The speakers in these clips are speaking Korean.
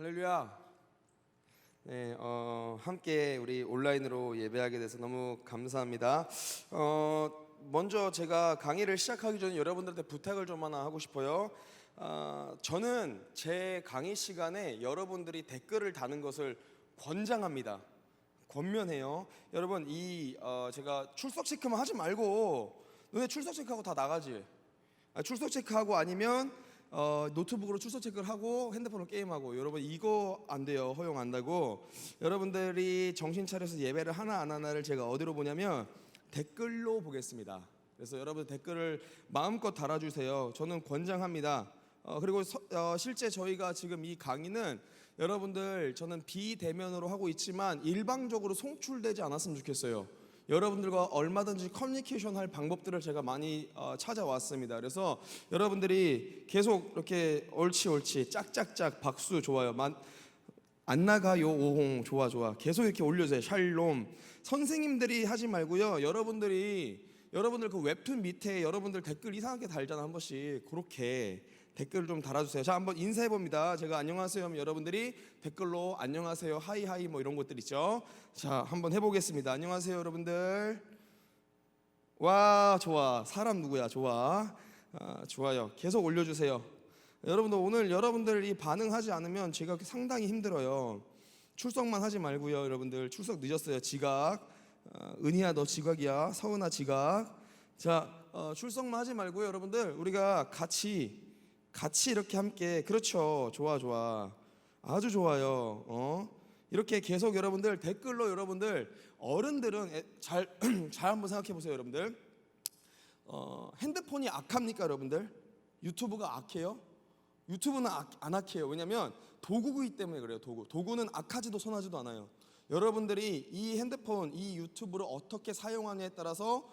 할렐루야. 네, 함께 우리 온라인으로 예배하게 돼서 너무 감사합니다. 먼저 제가 강의를 시작하기 전에 여러분들한테 부탁을 좀 하나 하고 싶어요. 저는 제 강의 시간에 여러분들이 댓글을 다는 것을 권장합니다. 권면해요. 여러분 제가 출석 체크만 하지 말고 너네 출석 체크하고 다 나가지. 출석 체크하고 아니면 노트북으로 출석 체크를 하고 핸드폰으로 게임하고, 여러분 이거 안 돼요. 허용 안 되고, 여러분들이 정신 차려서 예배를 하나 안 하나를 제가 어디로 보냐면 댓글로 보겠습니다. 그래서 여러분 댓글을 마음껏 달아주세요. 저는 권장합니다. 그리고 실제 저희가 지금 이 강의는 여러분들, 저는 비대면으로 하고 있지만 일방적으로 송출되지 않았으면 좋겠어요. 여러분들과 얼마든지 커뮤니케이션 할 방법들을 제가 많이 찾아왔습니다. 그래서 여러분들이 계속 이렇게 옳지 짝짝짝 박수 좋아요, 안 나가요 오홍 좋아 계속 이렇게 올려주세요. 샬롬. 선생님들이 하지 말고요, 여러분들 그 웹툰 밑에 여러분들 댓글 이상하게 달잖아. 한 번씩 그렇게 댓글을 좀 달아주세요. 자, 한번 인사해봅니다. 제가 안녕하세요 하면 여러분들이 댓글로 안녕하세요, 하이하이 뭐 이런 것들 있죠. 자, 한번 해보겠습니다. 안녕하세요 여러분들. 와, 좋아. 사람 누구야? 좋아. 좋아요. 계속 올려주세요. 여러분들, 오늘 여러분들이 반응하지 않으면 제가 상당히 힘들어요. 출석만 하지 말고요. 여러분들 출석 늦었어요. 지각. 은희야 너 지각이야. 서은아 지각. 자, 출석만 하지 말고요. 여러분들 우리가 같이 이렇게 함께, 그렇죠. 좋아. 아주 좋아요. 이렇게 계속 여러분들 댓글로, 여러분들 어른들은 잘 한번 생각해 보세요. 여러분들 핸드폰이 악합니까? 여러분들 유튜브가 악해요? 유튜브는 안 악해요. 왜냐면 도구이기 때문에 그래요. 도구는 악하지도 선하지도 않아요. 여러분들이 이 핸드폰, 이 유튜브를 어떻게 사용하느냐에 따라서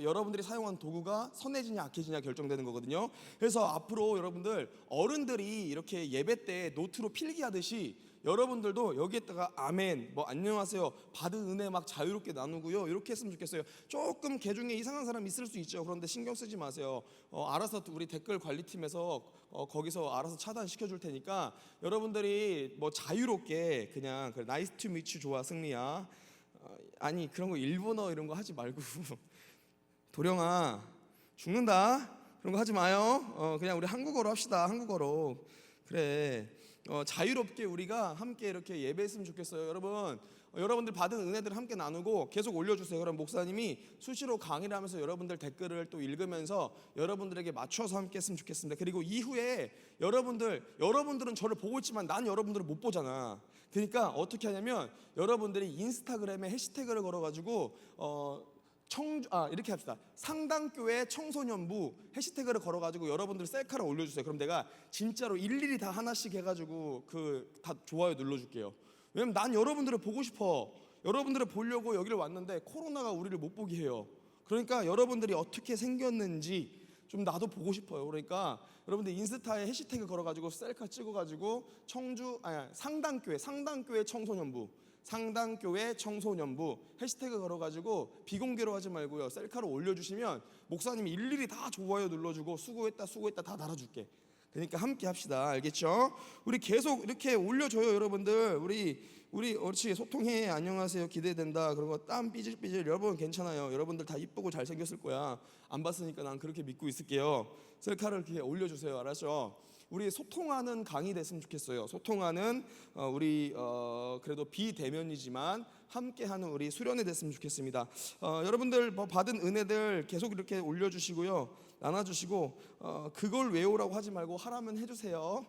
여러분들이 사용하는 도구가 선해지냐 악해지냐 결정되는 거거든요. 그래서 앞으로 여러분들 어른들이 이렇게 예배 때 노트로 필기하듯이 여러분들도 여기에다가 아멘, 뭐 안녕하세요, 받은 은혜 막 자유롭게 나누고요. 이렇게 했으면 좋겠어요. 조금 개 중에 이상한 사람 있을 수 있죠. 그런데 신경 쓰지 마세요. 알아서 우리 댓글 관리팀에서 거기서 알아서 차단시켜 줄 테니까 여러분들이 뭐 자유롭게 그냥 나이스 투 미츠 좋아 승리야. 아니 그런 거 일본어 이런 거 하지 말고 도령아 죽는다 그런 거 하지 마요. 그냥 우리 한국어로 합시다. 한국어로. 그래. 자유롭게 우리가 함께 이렇게 예배했으면 좋겠어요. 여러분들 받은 은혜들을 함께 나누고 계속 올려주세요. 그럼 목사님이 수시로 강의를 하면서 여러분들 댓글을 또 읽으면서 여러분들에게 맞춰서 함께 했으면 좋겠습니다. 그리고 이후에 여러분들은 저를 보고 있지만 난 여러분들을 못 보잖아. 그러니까 어떻게 하냐면 여러분들이 인스타그램에 해시태그를 걸어가지고 이렇게 합시다. 상당교회 청소년부 해시태그를 걸어가지고 여러분들 셀카를 올려주세요. 그럼 내가 진짜로 일일이 다 하나씩 해가지고 다 좋아요 눌러줄게요. 왜냐면 난 여러분들을 보고 싶어. 여러분들을 보려고 여기를 왔는데 코로나가 우리를 못 보게 해요. 그러니까 여러분들이 어떻게 생겼는지 좀 나도 보고 싶어요. 그러니까 여러분들 인스타에 해시태그 걸어가지고 셀카 찍어가지고 상당교회 청소년부 해시태그 걸어가지고 비공개로 하지 말고요, 셀카로 올려주시면 목사님이 일일이 다 좋아요 눌러주고 수고했다 다 달아줄게. 그러니까 함께 합시다. 알겠죠? 우리 계속 이렇게 올려줘요. 여러분들 우리 옳지. 소통해. 안녕하세요 기대된다. 그런 거 땀 삐질삐질. 여러분 괜찮아요. 여러분들 다 이쁘고 잘생겼을 거야. 안 봤으니까 난 그렇게 믿고 있을게요. 셀카를 이렇게 올려주세요. 알았죠? 우리 소통하는 강의 됐으면 좋겠어요. 소통하는 그래도 비대면이지만 함께하는 우리 수련회 됐으면 좋겠습니다. 여러분들 받은 은혜들 계속 이렇게 올려주시고요, 나눠주시고 그걸 외우라고 하지 말고 하라면 해주세요.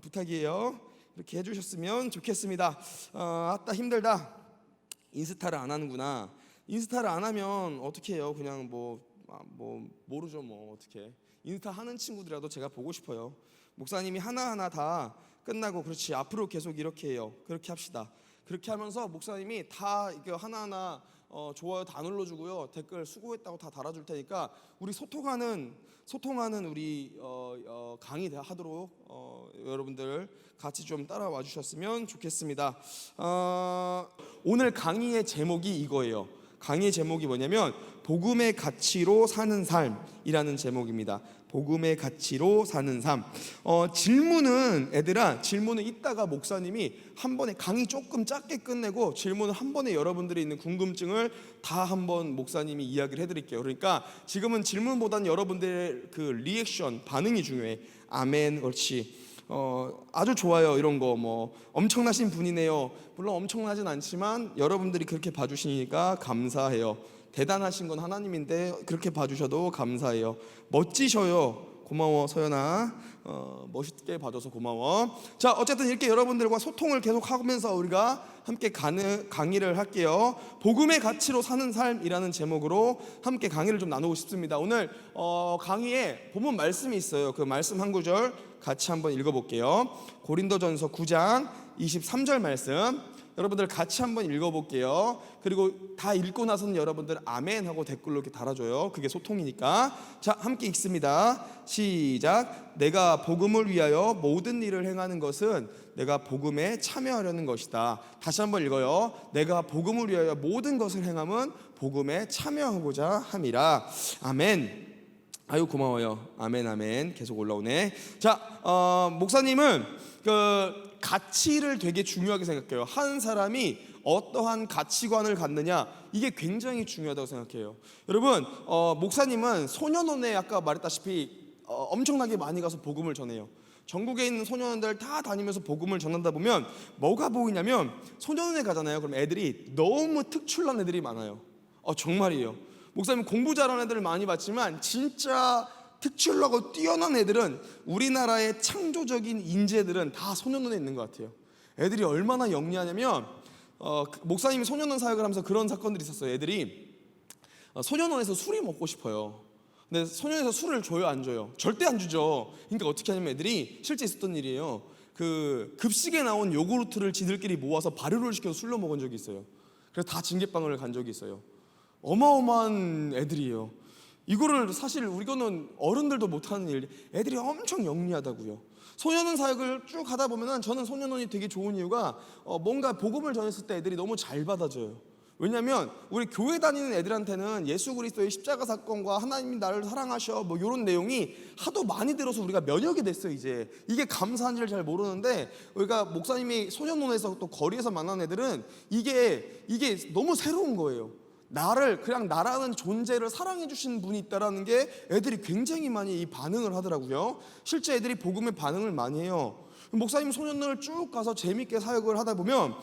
부탁이에요. 이렇게 해주셨으면 좋겠습니다. 아따 힘들다. 인스타를 안 하는구나. 인스타를 안 하면 어떻게 해요? 그냥 모르죠. 뭐 어떻게 인스타 하는 친구들이라도 제가 보고 싶어요. 목사님이 하나하나 다 끝나고 그렇지 앞으로 계속 이렇게 해요. 그렇게 합시다. 그렇게 하면서 목사님이 다 이렇게 하나하나 좋아요 다 눌러주고요, 댓글 수고했다고 다 달아줄 테니까 우리 소통하는 우리 강의 하도록 여러분들 같이 좀 따라와 주셨으면 좋겠습니다. 오늘 강의의 제목이 이거예요. 강의의 제목이 뭐냐면 복음의 가치로 사는 삶이라는 제목입니다. 복음의 가치로 사는 삶. 질문은 애들아, 질문은 이따가 목사님이 한 번에 강의 조금 짧게 끝내고 질문은 한 번에 여러분들이 있는 궁금증을 다 한번 목사님이 이야기를 해드릴게요. 그러니까 지금은 질문보다는 여러분들의 그 리액션, 반응이 중요해. 아멘, 옳지. 아주 좋아요. 이런 거 뭐 엄청나신 분이네요. 물론 엄청나진 않지만 여러분들이 그렇게 봐주시니까 감사해요. 대단하신 건 하나님인데 그렇게 봐주셔도 감사해요. 멋지셔요. 고마워 서연아. 멋있게 봐줘서 고마워. 자, 어쨌든 이렇게 여러분들과 소통을 계속 하면서 우리가 함께 강의를 할게요. 복음의 가치로 사는 삶이라는 제목으로 함께 강의를 좀 나누고 싶습니다. 오늘 강의에 보면 말씀이 있어요. 그 말씀 한 구절 같이 한번 읽어볼게요. 고린도전서 9장 23절 말씀 여러분들 같이 한번 읽어볼게요. 그리고 다 읽고 나서는 여러분들 아멘 하고 댓글로 이렇게 달아줘요. 그게 소통이니까. 자, 함께 읽습니다. 시작. 내가 복음을 위하여 모든 일을 행하는 것은 내가 복음에 참여하려는 것이다. 다시 한번 읽어요. 내가 복음을 위하여 모든 것을 행함은 복음에 참여하고자 함이라. 아멘. 아유 고마워요. 아멘 아멘. 계속 올라오네. 자, 목사님은 그 가치를 되게 중요하게 생각해요. 한 사람이 어떠한 가치관을 갖느냐, 이게 굉장히 중요하다고 생각해요. 여러분, 목사님은 소년원에 아까 말했다시피 엄청나게 많이 가서 복음을 전해요. 전국에 있는 소년원들 다 다니면서 복음을 전한다 보면 뭐가 보이냐면, 소년원에 가잖아요. 그럼 애들이 너무 특출난 애들이 많아요. 정말이에요. 목사님 공부 잘하는 애들을 많이 봤지만 진짜 특출나고 뛰어난 애들은, 우리나라의 창조적인 인재들은 다 소년원에 있는 것 같아요. 애들이 얼마나 영리하냐면 목사님이 소년원 사역을 하면서 그런 사건들이 있었어요. 애들이 소년원에서 술이 먹고 싶어요. 근데 소년원에서 술을 줘요, 안 줘요? 절대 안 주죠. 그러니까 어떻게 하냐면 애들이, 실제 있었던 일이에요. 그 급식에 나온 요구르트를 지들끼리 모아서 발효를 시켜서 술로 먹은 적이 있어요. 그래서 다 징계방을 간 적이 있어요. 어마어마한 애들이에요. 이거를 사실 우리는 어른들도 못하는 일, 애들이 엄청 영리하다고요. 소년원 사역을 쭉 하다 보면은, 저는 소년원이 되게 좋은 이유가 뭔가 복음을 전했을 때 애들이 너무 잘 받아줘요. 왜냐면 우리 교회 다니는 애들한테는 예수 그리스도의 십자가 사건과 하나님이 나를 사랑하셔 뭐 이런 내용이 하도 많이 들어서 우리가 면역이 됐어요. 이제 이게 감사한지를 잘 모르는데, 우리가 목사님이 소년원에서 또 거리에서 만난 애들은 이게 너무 새로운 거예요. 나를, 그냥 나라는 존재를 사랑해 주신 분이 있다라는 게 애들이 굉장히 많이 이 반응을 하더라고요. 실제 애들이 복음에 반응을 많이 해요. 목사님 소년원을 쭉 가서 재밌게 사역을 하다 보면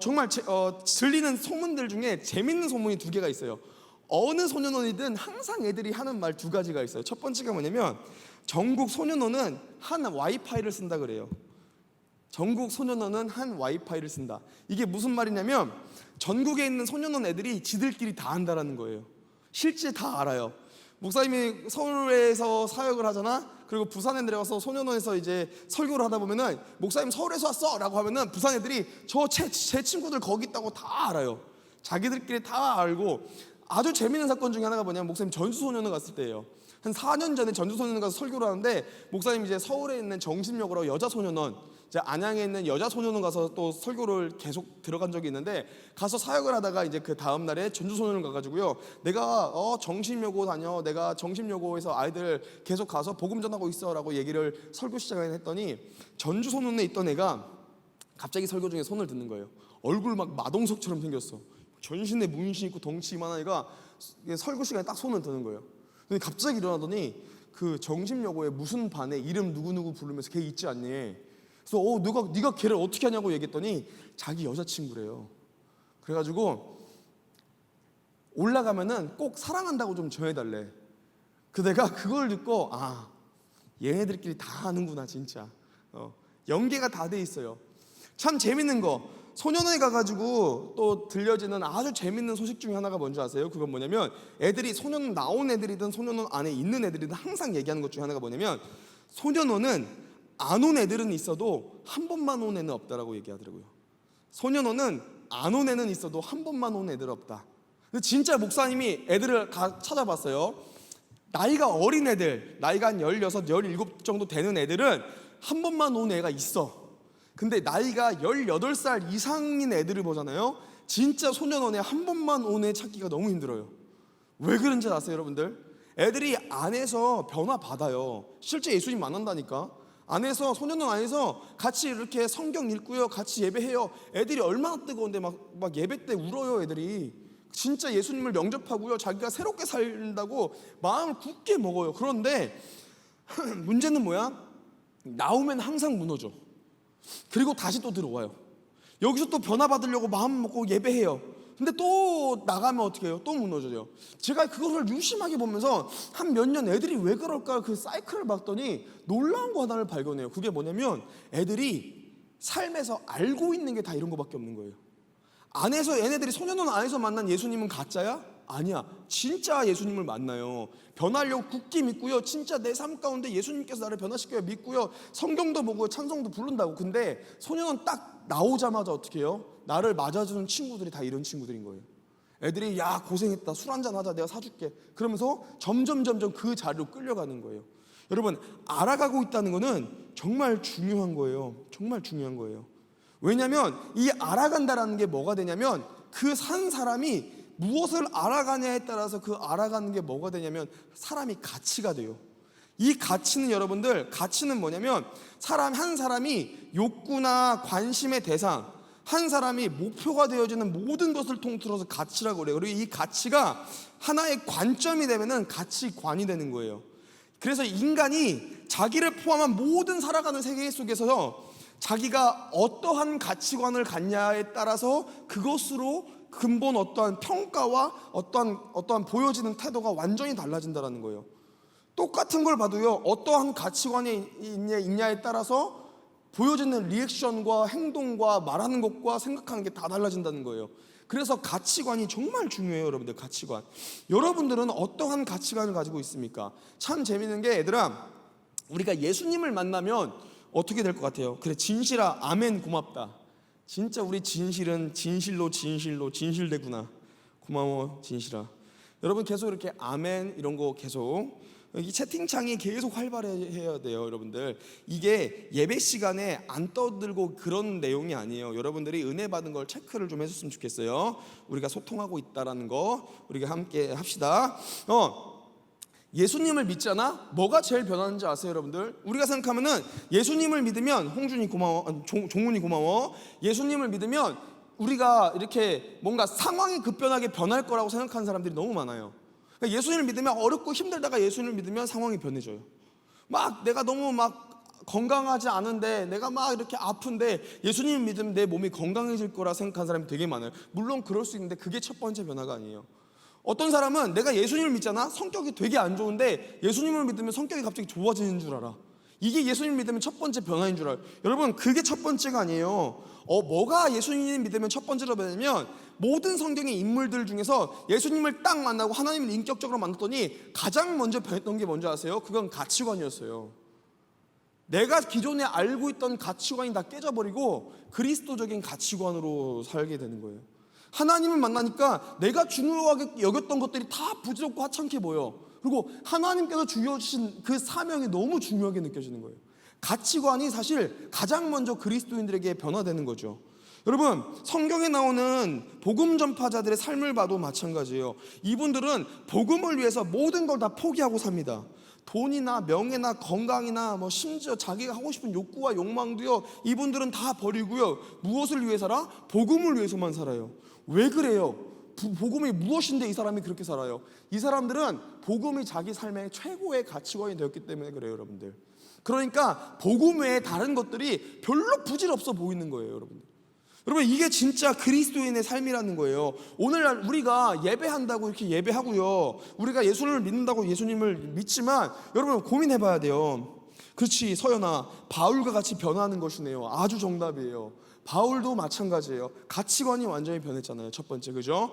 정말 들리는 소문들 중에 재밌는 소문이 두 개가 있어요. 어느 소년원이든 항상 애들이 하는 말 두 가지가 있어요. 첫 번째가 뭐냐면, 전국 소년원은 한 와이파이를 쓴다 그래요. 전국 소년원은 한 와이파이를 쓴다. 이게 무슨 말이냐면, 전국에 있는 소년원 애들이 지들끼리 다 안다라는 거예요. 실제 다 알아요. 목사님이 서울에서 사역을 하잖아. 그리고 부산에 내려가서 소년원에서 이제 설교를 하다 보면은, 목사님 서울에서 왔어 라고 하면은 부산 애들이 제 친구들 거기 있다고 다 알아요. 자기들끼리 다 알고. 아주 재밌는 사건 중에 하나가 뭐냐면, 목사님 전주소년원 갔을 때예요. 한 4년 전에 전주소년원 가서 설교를 하는데, 목사님 이제 서울에 있는 정신역으로 여자소년원, 이제 안양에 있는 여자소년원 가서 또 설교를 계속 들어간 적이 있는데, 가서 사역을 하다가 이제 그 다음 날에 전주소년원 가가지고요, 내가 정신여고 다녀, 내가 정신여고에서 아이들 계속 가서 복음 전하고 있어라고 얘기를 설교 시작을 했더니, 전주소년원에 있던 애가 갑자기 설교 중에 손을 드는 거예요. 얼굴 막 마동석처럼 생겼어. 전신에 문신 있고 덩치 이만한 애가 설교 시간에 딱 손을 드는 거예요. 근데 갑자기 일어나더니, 그 정신여고에 무슨 반에 이름 누구누구 부르면서 걔 있지 않니? 그래서 네가 걔를 어떻게 하냐고 얘기했더니 자기 여자친구래요. 그래가지고 올라가면은 꼭 사랑한다고 좀 전해달래. 그 내가 그걸 듣고, 얘네들끼리 다 아는구나 진짜. 연계가 다 돼 있어요. 참 재밌는 거, 소년원에 가가지고 또 들려지는 아주 재밌는 소식 중에 하나가 뭔지 아세요? 그건 뭐냐면, 애들이 소년원 나온 애들이든 소년원 안에 있는 애들이든 항상 얘기하는 것 중에 하나가 뭐냐면, 소년원은 안 온 애들은 있어도 한 번만 온 애는 없다라고 얘기하더라고요. 소년원은 안 온 애는 있어도 한 번만 온 애들은 없다. 근데 진짜 목사님이 애들을 찾아봤어요. 나이가 어린 애들, 나이가 한 16, 17 정도 되는 애들은 한 번만 온 애가 있어. 근데 나이가 18살 이상인 애들을 보잖아요. 진짜 소년원에 한 번만 온 애 찾기가 너무 힘들어요. 왜 그런지 아세요, 여러분들? 애들이 안에서 변화 받아요. 실제 예수님 만난다니까. 안에서, 소년원 안에서 같이 이렇게 성경 읽고요, 같이 예배해요. 애들이 얼마나 뜨거운데 막 예배 때 울어요. 애들이 진짜 예수님을 영접하고요, 자기가 새롭게 살린다고 마음을 굳게 먹어요. 그런데 문제는 뭐야? 나오면 항상 무너져. 그리고 다시 또 들어와요. 여기서 또 변화 받으려고 마음 먹고 예배해요. 근데 또 나가면 어떻게 해요? 또 무너져요. 제가 그거를 유심하게 보면서 한 몇 년 애들이 왜 그럴까 그 사이클을 봤더니 놀라운 거 하나를 발견해요. 그게 뭐냐면 애들이 삶에서 알고 있는 게 다 이런 거밖에 없는 거예요. 안에서, 얘네들이 소년원 안에서 만난 예수님은 가짜야? 아니야. 진짜 예수님을 만나요. 변하려고 굳게 믿고요, 진짜 내 삶 가운데 예수님께서 나를 변화시켜요 믿고요, 성경도 보고요, 찬송도 부른다고. 근데 소년원 딱 나오자마자 어떻게 해요? 나를 맞아주는 친구들이 다 이런 친구들인 거예요. 애들이 야 고생했다, 술 한잔 하자, 내가 사줄게, 그러면서 점점 그 자리로 끌려가는 거예요. 여러분, 알아가고 있다는 거는 정말 중요한 거예요. 정말 중요한 거예요. 왜냐하면 이 알아간다라는 게 뭐가 되냐면, 그 산 사람이 무엇을 알아가냐에 따라서 그 알아가는 게 뭐가 되냐면 사람이 가치가 돼요. 이 가치는, 여러분들, 가치는 뭐냐면 한 사람이 욕구나 관심의 대상, 한 사람이 목표가 되어지는 모든 것을 통틀어서 가치라고 그래요. 그리고 이 가치가 하나의 관점이 되면은 가치관이 되는 거예요. 그래서 인간이 자기를 포함한 모든 살아가는 세계 속에서 자기가 어떠한 가치관을 갖냐에 따라서 그것으로 근본 어떠한 평가와 어떠한 보여지는 태도가 완전히 달라진다는 거예요. 똑같은 걸 봐도요, 어떠한 가치관이 있냐에 따라서 보여지는 리액션과 행동과 말하는 것과 생각하는 게 다 달라진다는 거예요. 그래서 가치관이 정말 중요해요. 여러분들, 가치관. 여러분들은 어떠한 가치관을 가지고 있습니까? 참 재밌는 게, 얘들아, 우리가 예수님을 만나면 어떻게 될 것 같아요? 그래, 진실아, 아멘, 고맙다. 진짜 우리 진실은 진실로 진실되구나. 고마워, 진실아. 여러분, 계속 이렇게 아멘 이런 거 계속, 이 채팅창이 계속 활발해야 돼요. 여러분들, 이게 예배 시간에 안 떠들고 그런 내용이 아니에요. 여러분들이 은혜 받은 걸 체크를 좀 해줬으면 좋겠어요. 우리가 소통하고 있다라는 거 우리가 함께 합시다. 예수님을 믿잖아? 뭐가 제일 변하는지 아세요, 여러분들? 우리가 생각하면은 예수님을 믿으면, 홍준이 고마워, 종훈이 고마워. 예수님을 믿으면 우리가 이렇게 뭔가 상황이 급변하게 변할 거라고 생각하는 사람들이 너무 많아요. 그러니까 예수님을 믿으면 어렵고 힘들다가 예수님을 믿으면 상황이 변해져요. 막 내가 너무 막 건강하지 않은데, 내가 막 이렇게 아픈데 예수님을 믿으면 내 몸이 건강해질 거라 생각하는 사람이 되게 많아요. 물론 그럴 수 있는데 그게 첫 번째 변화가 아니에요. 어떤 사람은 내가 예수님을 믿잖아? 성격이 되게 안 좋은데 예수님을 믿으면 성격이 갑자기 좋아지는 줄 알아. 이게 예수님을 믿으면 첫 번째 변화인 줄 알아요. 여러분, 그게 첫 번째가 아니에요. 뭐가 예수님을 믿으면 첫 번째로 변하냐면, 모든 성경의 인물들 중에서 예수님을 딱 만나고 하나님을 인격적으로 만났더니 가장 먼저 변했던 게 뭔지 아세요? 그건 가치관이었어요. 내가 기존에 알고 있던 가치관이 다 깨져버리고 그리스도적인 가치관으로 살게 되는 거예요. 하나님을 만나니까 내가 중요하게 여겼던 것들이 다 부질없고 하찮게 보여. 그리고 하나님께서 주어주신 그 사명이 너무 중요하게 느껴지는 거예요. 가치관이 사실 가장 먼저 그리스도인들에게 변화되는 거죠. 여러분, 성경에 나오는 복음 전파자들의 삶을 봐도 마찬가지예요. 이분들은 복음을 위해서 모든 걸 다 포기하고 삽니다. 돈이나 명예나 건강이나 심지어 자기가 하고 싶은 욕구와 욕망도요, 이분들은 다 버리고요, 무엇을 위해 살아? 복음을 위해서만 살아요. 왜 그래요? 복음이 무엇인데 이 사람이 그렇게 살아요? 이 사람들은 복음이 자기 삶의 최고의 가치관이 되었기 때문에 그래요, 여러분들. 그러니까 복음 외에 다른 것들이 별로 부질없어 보이는 거예요, 여러분들. 여러분, 이게 진짜 그리스도인의 삶이라는 거예요. 오늘날 우리가 예배한다고 이렇게 예배하고요, 우리가 예수님을 믿는다고 예수님을 믿지만, 여러분 고민해봐야 돼요. 그렇지, 서연아, 바울과 같이 변하는 것이네요. 아주 정답이에요. 바울도 마찬가지예요. 가치관이 완전히 변했잖아요. 첫 번째, 그죠?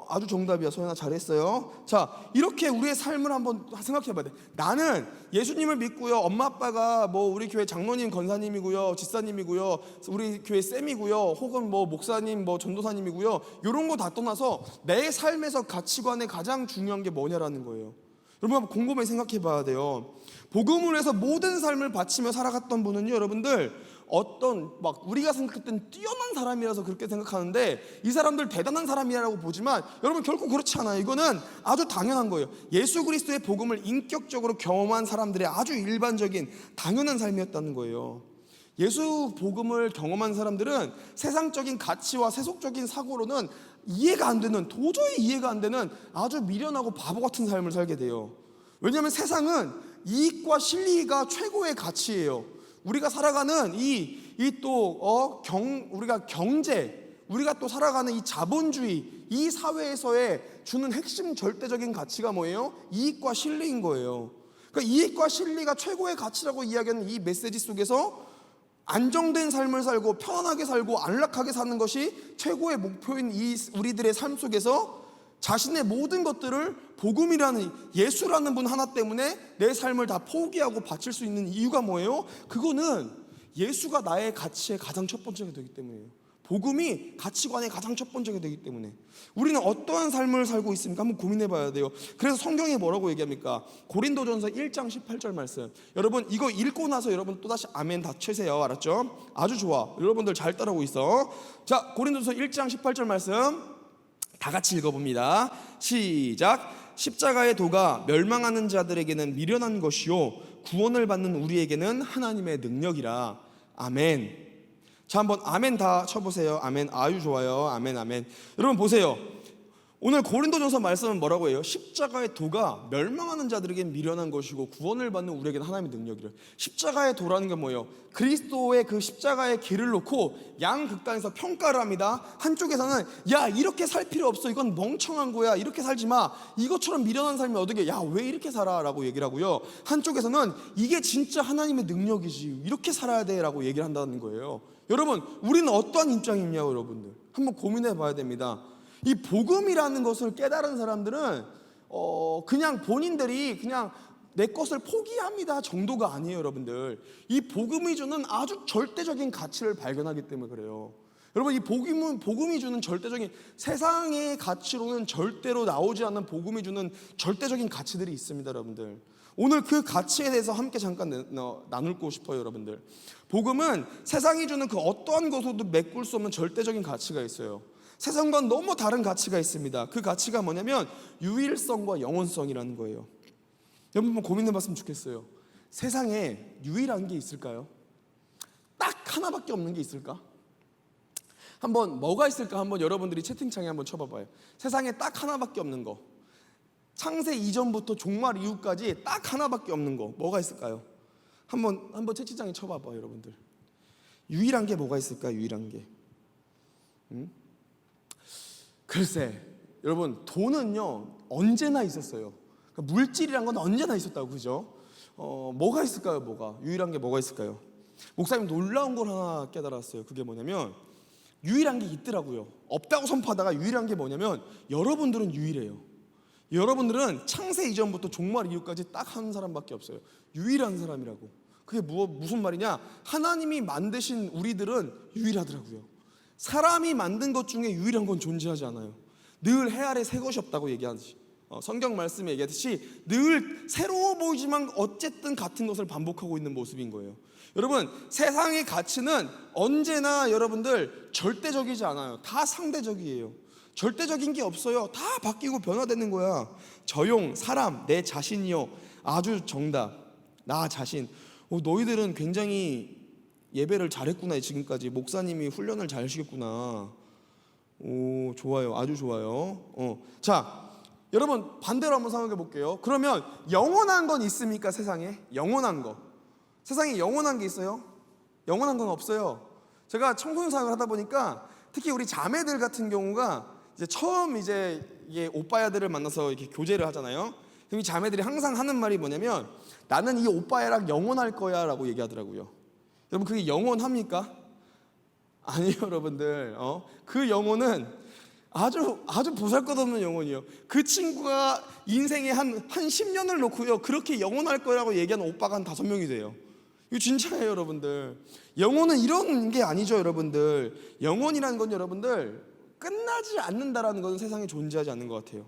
아주 정답이야, 소연아, 잘했어요. 자, 이렇게 우리의 삶을 한번 생각해봐야 돼. 나는 예수님을 믿고요, 엄마 아빠가 우리 교회 장로님, 권사님이고요, 집사님이고요, 우리 교회 쌤이고요, 혹은 목사님, 전도사님이고요, 이런 거 다 떠나서 내 삶에서 가치관에 가장 중요한 게 뭐냐라는 거예요. 여러분, 한번 곰곰이 생각해봐야 돼요. 복음을 위해서 모든 삶을 바치며 살아갔던 분은요, 여러분들, 어떤 막 우리가 생각할 땐 뛰어난 사람이라서 그렇게 생각하는데 이 사람들 대단한 사람이라고 보지만 여러분 결코 그렇지 않아요. 이거는 아주 당연한 거예요. 예수 그리스도의 복음을 인격적으로 경험한 사람들의 아주 일반적인 당연한 삶이었다는 거예요. 예수 복음을 경험한 사람들은 세상적인 가치와 세속적인 사고로는 이해가 안 되는, 도저히 이해가 안 되는 아주 미련하고 바보 같은 삶을 살게 돼요. 왜냐하면 세상은 이익과 실리가 최고의 가치예요. 우리가 살아가는 우리가 경제, 우리가 또 살아가는 이 자본주의, 이 사회에서의 주는 핵심 절대적인 가치가 뭐예요? 이익과 실리인 거예요. 그러니까 이익과 실리가 최고의 가치라고 이야기하는 이 메시지 속에서 안정된 삶을 살고 편안하게 살고 안락하게 사는 것이 최고의 목표인 이 우리들의 삶 속에서 자신의 모든 것들을 복음이라는 예수라는 분 하나 때문에 내 삶을 다 포기하고 바칠 수 있는 이유가 뭐예요? 그거는 예수가 나의 가치의 가장 첫 번째가 되기 때문이에요. 복음이 가치관의 가장 첫 번째가 되기 때문에 우리는 어떠한 삶을 살고 있습니까? 한번 고민해 봐야 돼요. 그래서 성경에 뭐라고 얘기합니까? 고린도전서 1장 18절 말씀. 여러분 이거 읽고 나서 여러분 또다시 아멘 다 치세요. 알았죠? 아주 좋아. 여러분들 잘 따라오고 있어. 자, 고린도전서 1장 18절 말씀 다 같이 읽어봅니다. 시작. 십자가의 도가 멸망하는 자들에게는 미련한 것이요 구원을 받는 우리에게는 하나님의 능력이라. 아멘. 자, 한번 아멘 다 쳐보세요. 아멘. 아유 좋아요. 아멘 아멘. 여러분 보세요. 오늘 고린도전서 말씀은 뭐라고 해요? 십자가의 도가 멸망하는 자들에게는 미련한 것이고 구원을 받는 우리에게는 하나님의 능력이래요. 십자가의 도라는 게 뭐예요? 그리스도의 그 십자가의 길을 놓고 양극단에서 평가를 합니다. 한쪽에서는 야 이렇게 살 필요 없어, 이건 멍청한 거야, 이렇게 살지 마, 이것처럼 미련한 삶이 어떻게, 야 왜 이렇게 살아 라고 얘기를 하고요. 한쪽에서는 이게 진짜 하나님의 능력이지, 이렇게 살아야 돼 라고 얘기를 한다는 거예요. 여러분 우리는 어떠한 입장이냐고 여러분들 한번 고민해 봐야 됩니다. 이 복음이라는 것을 깨달은 사람들은 그냥 본인들이 그냥 내 것을 포기합니다 정도가 아니에요. 여러분들 이 복음이 주는 아주 절대적인 가치를 발견하기 때문에 그래요. 여러분 이 복음이 주는 절대적인, 세상의 가치로는 절대로 나오지 않는 복음이 주는 절대적인 가치들이 있습니다. 여러분들 오늘 그 가치에 대해서 함께 잠깐 나누고 싶어요. 여러분들 복음은 세상이 주는 그 어떠한 것으로도 메꿀 수 없는 절대적인 가치가 있어요. 세상과 너무 다른 가치가 있습니다. 그 가치가 뭐냐면 유일성과 영원성이라는 거예요. 여러분 한번 고민해 봤으면 좋겠어요. 세상에 유일한 게 있을까요? 딱 하나밖에 없는 게 있을까? 한번 뭐가 있을까? 한번 여러분들이 채팅창에 한번 쳐봐봐요. 세상에 딱 하나밖에 없는 거, 창세 이전부터 종말 이후까지 딱 하나밖에 없는 거 뭐가 있을까요? 한번 채팅창에 쳐봐봐요. 여러분들 유일한 게 뭐가 있을까? 유일한 게 글쎄 여러분 돈은요 언제나 있었어요. 그러니까 물질이란 건 언제나 있었다고, 그죠? 뭐가 있을까요? 유일한 게 뭐가 있을까요? 목사님 놀라운 걸 하나 깨달았어요. 그게 뭐냐면 유일한 게 있더라고요. 없다고 선포하다가 유일한 게 뭐냐면 여러분들은 유일해요. 여러분들은 창세 이전부터 종말 이후까지 딱 한 사람밖에 없어요. 유일한 사람이라고. 그게 무슨 말이냐? 하나님이 만드신 우리들은 유일하더라고요. 사람이 만든 것 중에 유일한 건 존재하지 않아요. 늘 해 아래 새 것이 없다고 얘기하듯이 성경 말씀에 얘기하듯이 늘 새로워 보이지만 어쨌든 같은 것을 반복하고 있는 모습인 거예요. 여러분 세상의 가치는 언제나 여러분들 절대적이지 않아요. 다 상대적이에요. 절대적인 게 없어요. 다 바뀌고 변화되는 거야. 저용, 사람, 내 자신이요. 아주 정답. 나 자신. 너희들은 굉장히 예배를 잘했구나. 지금까지 목사님이 훈련을 잘 하시겠구나. 오 좋아요. 아주 좋아요. 자 여러분 반대로 한번 생각해 볼게요. 그러면 영원한 건 있습니까? 세상에 영원한 거, 세상에 영원한 게 있어요? 영원한 건 없어요. 제가 청소년 사역을 하다 보니까 특히 우리 자매들 같은 경우가 이제 처음 이제 이게 오빠야들을 만나서 이렇게 교제를 하잖아요. 그럼 이 자매들이 항상 하는 말이 뭐냐면 나는 이 오빠야랑 영원할 거야라고 얘기하더라고요. 여러분 그게 영원합니까? 아니요 여러분들. 그 영혼은 아주 보잘것없는 영혼이에요. 그 친구가 인생에 한 10년을 놓고요 그렇게 영원할 거라고 얘기하는 오빠가 한 5명이 돼요. 이거 진짜예요 여러분들. 영혼은 이런 게 아니죠 여러분들. 영혼이라는 건 여러분들 끝나지 않는다라는 것은 세상에 존재하지 않는 것 같아요.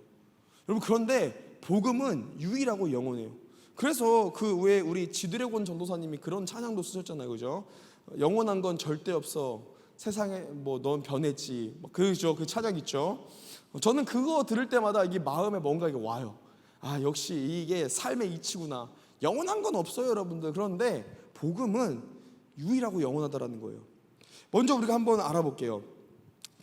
여러분 그런데 복음은 유일하고 영원해요. 그래서 그 왜 우리 지드래곤 전도사님이 그런 찬양도 쓰셨잖아요, 그죠? 영원한 건 절대 없어. 세상에 뭐 넌 변했지. 그죠? 그 찬양 있죠. 저는 그거 들을 때마다 이게 마음에 뭔가 이게 와요. 아, 역시 이게 삶의 이치구나. 영원한 건 없어요, 여러분들. 그런데 복음은 유일하고 영원하다라는 거예요. 먼저 우리가 한번 알아볼게요.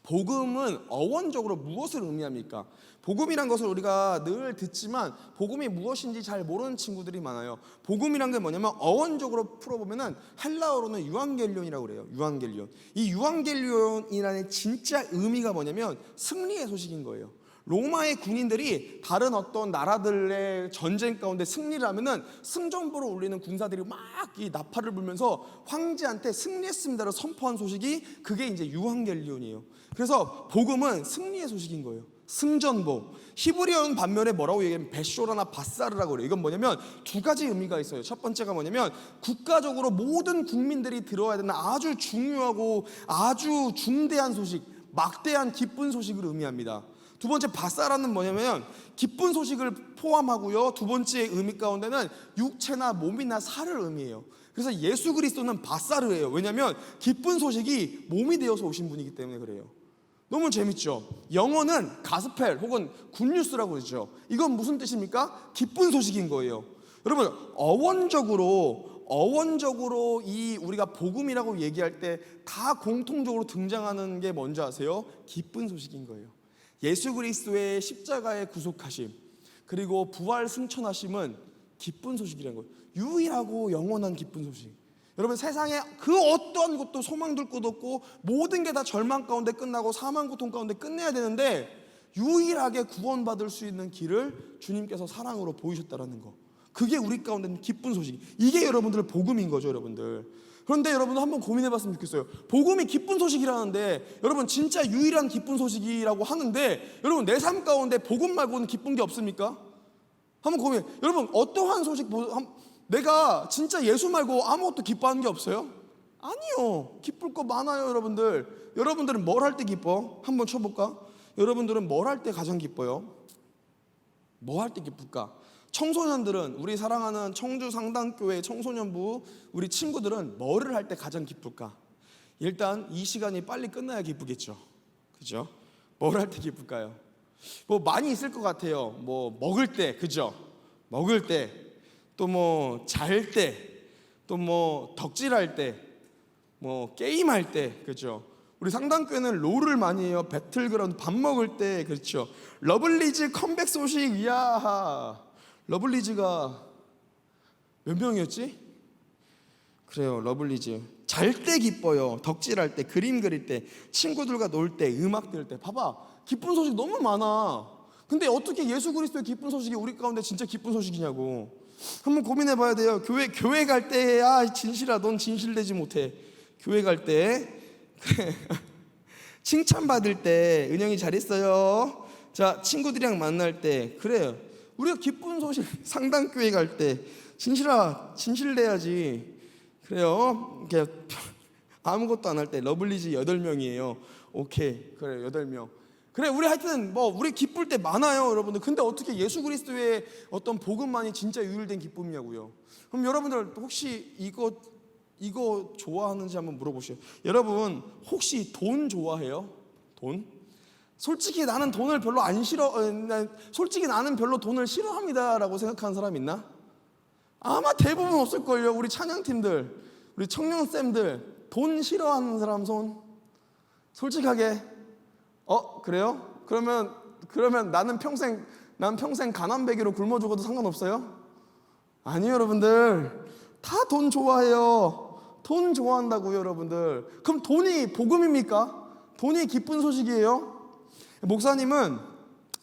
복음은 어원적으로 무엇을 의미합니까? 복음이란 것을 우리가 늘 듣지만 복음이 무엇인지 잘 모르는 친구들이 많아요. 복음이란 게 뭐냐면 어원적으로 풀어보면은 헬라어로는 유앙겔리온이라고 그래요. 유앙겔리온. 이 유앙겔리온이라는 진짜 의미가 뭐냐면 승리의 소식인 거예요. 로마의 군인들이 다른 어떤 나라들의 전쟁 가운데 승리를 하면은 승전보를 울리는 군사들이 막 이 나팔을 불면서 황제한테 승리했습니다를 선포한 소식이 그게 이제 유앙겔리온이에요. 그래서 복음은 승리의 소식인 거예요. 승전보. 히브리어는 반면에 뭐라고 얘기하면 베쇼라나 바사르라고 그래요. 이건 뭐냐면 두 가지 의미가 있어요. 첫 번째가 뭐냐면 국가적으로 모든 국민들이 들어야 되는 아주 중요하고 아주 중대한 소식, 막대한 기쁜 소식을 의미합니다. 두 번째 바사라는 뭐냐면 기쁜 소식을 포함하고요. 두 번째 의미 가운데는 육체나 몸이나 살을 의미해요. 그래서 예수 그리스도는 바사르예요. 왜냐하면 기쁜 소식이 몸이 되어서 오신 분이기 때문에 그래요. 너무 재밌죠? 영어는 가스펠 혹은 굿뉴스라고 그러죠. 이건 무슨 뜻입니까? 기쁜 소식인 거예요. 여러분 어원적으로 이 우리가 복음이라고 얘기할 때 다 공통적으로 등장하는 게 뭔지 아세요? 기쁜 소식인 거예요. 예수 그리스도의 십자가의 구속하심 그리고 부활 승천하심은 기쁜 소식이라는 거예요. 유일하고 영원한 기쁜 소식. 여러분 세상에 그 어떠한 것도 소망 둘 곳 없고 모든 게 다 절망 가운데 끝나고 사망 고통 가운데 끝내야 되는데 유일하게 구원받을 수 있는 길을 주님께서 사랑으로 보이셨다라는 거. 그게 우리 가운데 기쁜 소식. 이게 여러분들의 복음인 거죠, 여러분들. 그런데 여러분도 한번 고민해봤으면 좋겠어요. 복음이 기쁜 소식이라는데 여러분 진짜 유일한 기쁜 소식이라고 하는데 여러분 내 삶 가운데 복음 말고는 기쁜 게 없습니까? 한번 고민해. 여러분 어떠한 소식 내가 진짜 예수 말고 아무것도 기뻐하는 게 없어요? 아니요. 기쁠 거 많아요, 여러분들. 여러분들은 뭘 할 때 기뻐? 한번 쳐볼까? 여러분들은 뭘 할 때 가장 기뻐요? 뭐 할 때 기쁠까? 청소년들은 우리 사랑하는 청주 상당교회 청소년부 우리 친구들은 뭐를 할 때 가장 기쁠까? 일단 이 시간이 빨리 끝나야 기쁘겠죠. 그죠? 뭘 할 때 기쁠까요? 뭐 많이 있을 것 같아요. 뭐 먹을 때, 그죠? 먹을 때, 또 뭐 잘 때, 또 뭐 덕질할 때, 뭐 게임할 때, 그죠? 우리 상당교회는 롤을 많이 해요. 배틀그라운드 밥 먹을 때, 그렇죠? 러블리즈 컴백 소식, 이야. 러블리즈가 몇 명이었지? 그래요, 러블리즈. 잘 때 기뻐요. 덕질할 때, 그림 그릴 때, 친구들과 놀 때, 음악 들을 때. 봐봐, 기쁜 소식 너무 많아. 근데 어떻게 예수 그리스도의 기쁜 소식이 우리 가운데 진짜 기쁜 소식이냐고. 한번 고민해봐야 돼요. 교회 갈 때, 아 진실아, 넌 진실되지 못해. 교회 갈 때, 그래. 칭찬 받을 때, 은영이 잘했어요. 자, 친구들이랑 만날 때, 그래요. 우리가 기쁜 소식 상당교회 갈 때 진실아 진실돼야지. 그래요. 아무것도 안 할 때 러블리즈 8명이에요. 오케이 그래 8명. 그래 우리 하여튼 뭐 우리 기쁠 때 많아요, 여러분들. 근데 어떻게 예수 그리스도의 어떤 복음만이 진짜 유일된 기쁨이냐고요. 그럼 여러분들 혹시 이거 좋아하는지 한번 물어보세요. 여러분 혹시 돈 좋아해요? 돈? 솔직히 나는 돈을 별로 안 싫어. 솔직히 나는 별로 돈을 싫어합니다라고 생각하는 사람 있나? 아마 대부분 없을걸요. 우리 찬양팀들, 우리 청년쌤들 돈 싫어하는 사람 손? 솔직하게. 그래요? 그러면 나는 평생 가난배기로 굶어 죽어도 상관없어요? 아니요, 여러분들. 다 돈 좋아해요. 돈 좋아한다고요, 여러분들. 그럼 돈이 복음입니까? 돈이 기쁜 소식이에요? 목사님은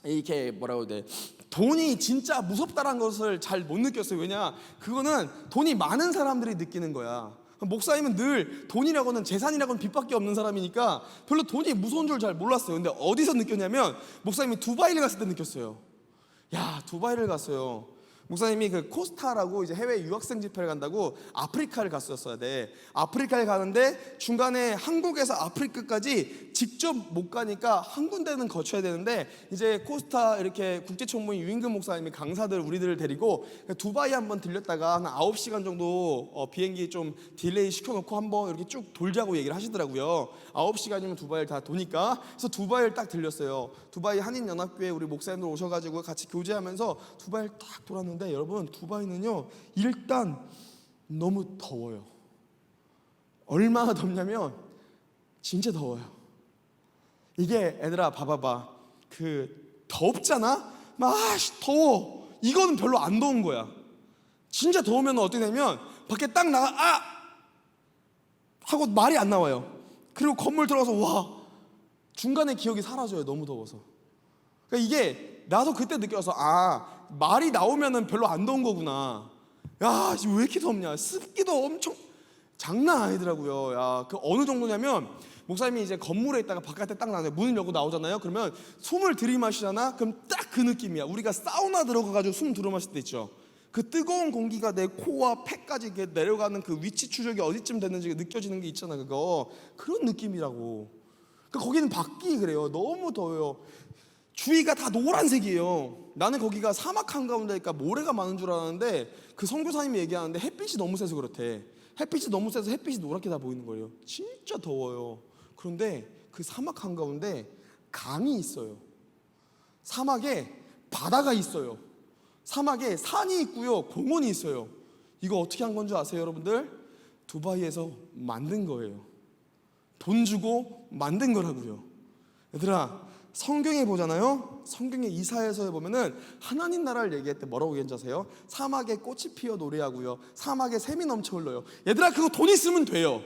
이렇게 뭐라고 해야 돼? 돈이 진짜 무섭다는 것을 잘 못 느꼈어요. 왜냐? 그거는 돈이 많은 사람들이 느끼는 거야. 목사님은 늘 돈이라고는 재산이라고는 빚밖에 없는 사람이니까 별로 돈이 무서운 줄 잘 몰랐어요. 근데 어디서 느꼈냐면 목사님이 두바이를 갔을 때 느꼈어요. 야, 두바이를 갔어요. 목사님이 그 코스타라고 이제 해외 유학생 집회를 간다고 아프리카를 갔었어야 돼. 아프리카에 가는데 중간에 한국에서 아프리카까지 직접 못 가니까 한 군데는 거쳐야 되는데 이제 코스타 이렇게 국제총무인 유임금 목사님이 강사들 우리들을 데리고 두바이 한번 들렸다가 한 9시간 정도 비행기 좀 딜레이 시켜놓고 한번 이렇게 쭉 돌자고 얘기를 하시더라고요. 9시간이면 두바이를 다 도니까. 그래서 두바이를 딱 들렸어요. 두바이 한인연합교회 우리 목사님들 오셔가지고 같이 교제하면서 두바이를 딱 돌았는데 여러분, 두바이는요 일단 너무 더워요. 얼마나 덥냐면 진짜 더워요. 이게 애들아 봐봐봐, 그 덥잖아? 막 더워. 이거는 별로 안 더운 거야. 진짜 더우면 어떻게 되면 밖에 딱 나가 하고 말이 안 나와요. 그리고 건물 들어가서 와, 중간에 기억이 사라져요. 너무 더워서. 그러니까 이게 나도 그때 느껴서 말이 나오면은 별로 안 더운 거구나. 야, 지금 왜 이렇게 덥냐. 습기도 엄청 장난 아니더라고요. 야, 그 어느 정도냐면 목사님이 이제 건물에 있다가 바깥에 딱 나와요. 문을 열고 나오잖아요. 그러면 숨을 들이마시잖아. 그럼 딱 그 느낌이야. 우리가 사우나 들어가가지고 숨 들어마실 때 있죠. 그 뜨거운 공기가 내 코와 폐까지 이렇게 내려가는 그 위치 추적이 어디쯤 됐는지 느껴지는 게 있잖아. 그거 그런 느낌이라고. 그러니까 거기는 밖이 그래요. 너무 더워요. 주위가 다 노란색이에요. 나는 거기가 사막 한가운데니까 모래가 많은 줄 알았는데 그 선교사님이 얘기하는데 햇빛이 너무 세서 그렇대. 햇빛이 너무 세서 햇빛이 노랗게 다 보이는 거예요. 진짜 더워요. 그런데 그 사막 한가운데 강이 있어요. 사막에 바다가 있어요. 사막에 산이 있고요, 공원이 있어요. 이거 어떻게 한 건 줄 아세요, 여러분들? 두바이에서 만든 거예요. 돈 주고 만든 거라고요. 얘들아, 성경에 보잖아요. 성경의 이사야서에 보면은 하나님 나라를 얘기할 때 뭐라고 얘기하세요? 사막에 꽃이 피어 노래하고요, 사막에 샘이 넘쳐 흘러요. 얘들아, 그거 돈 있으면 돼요.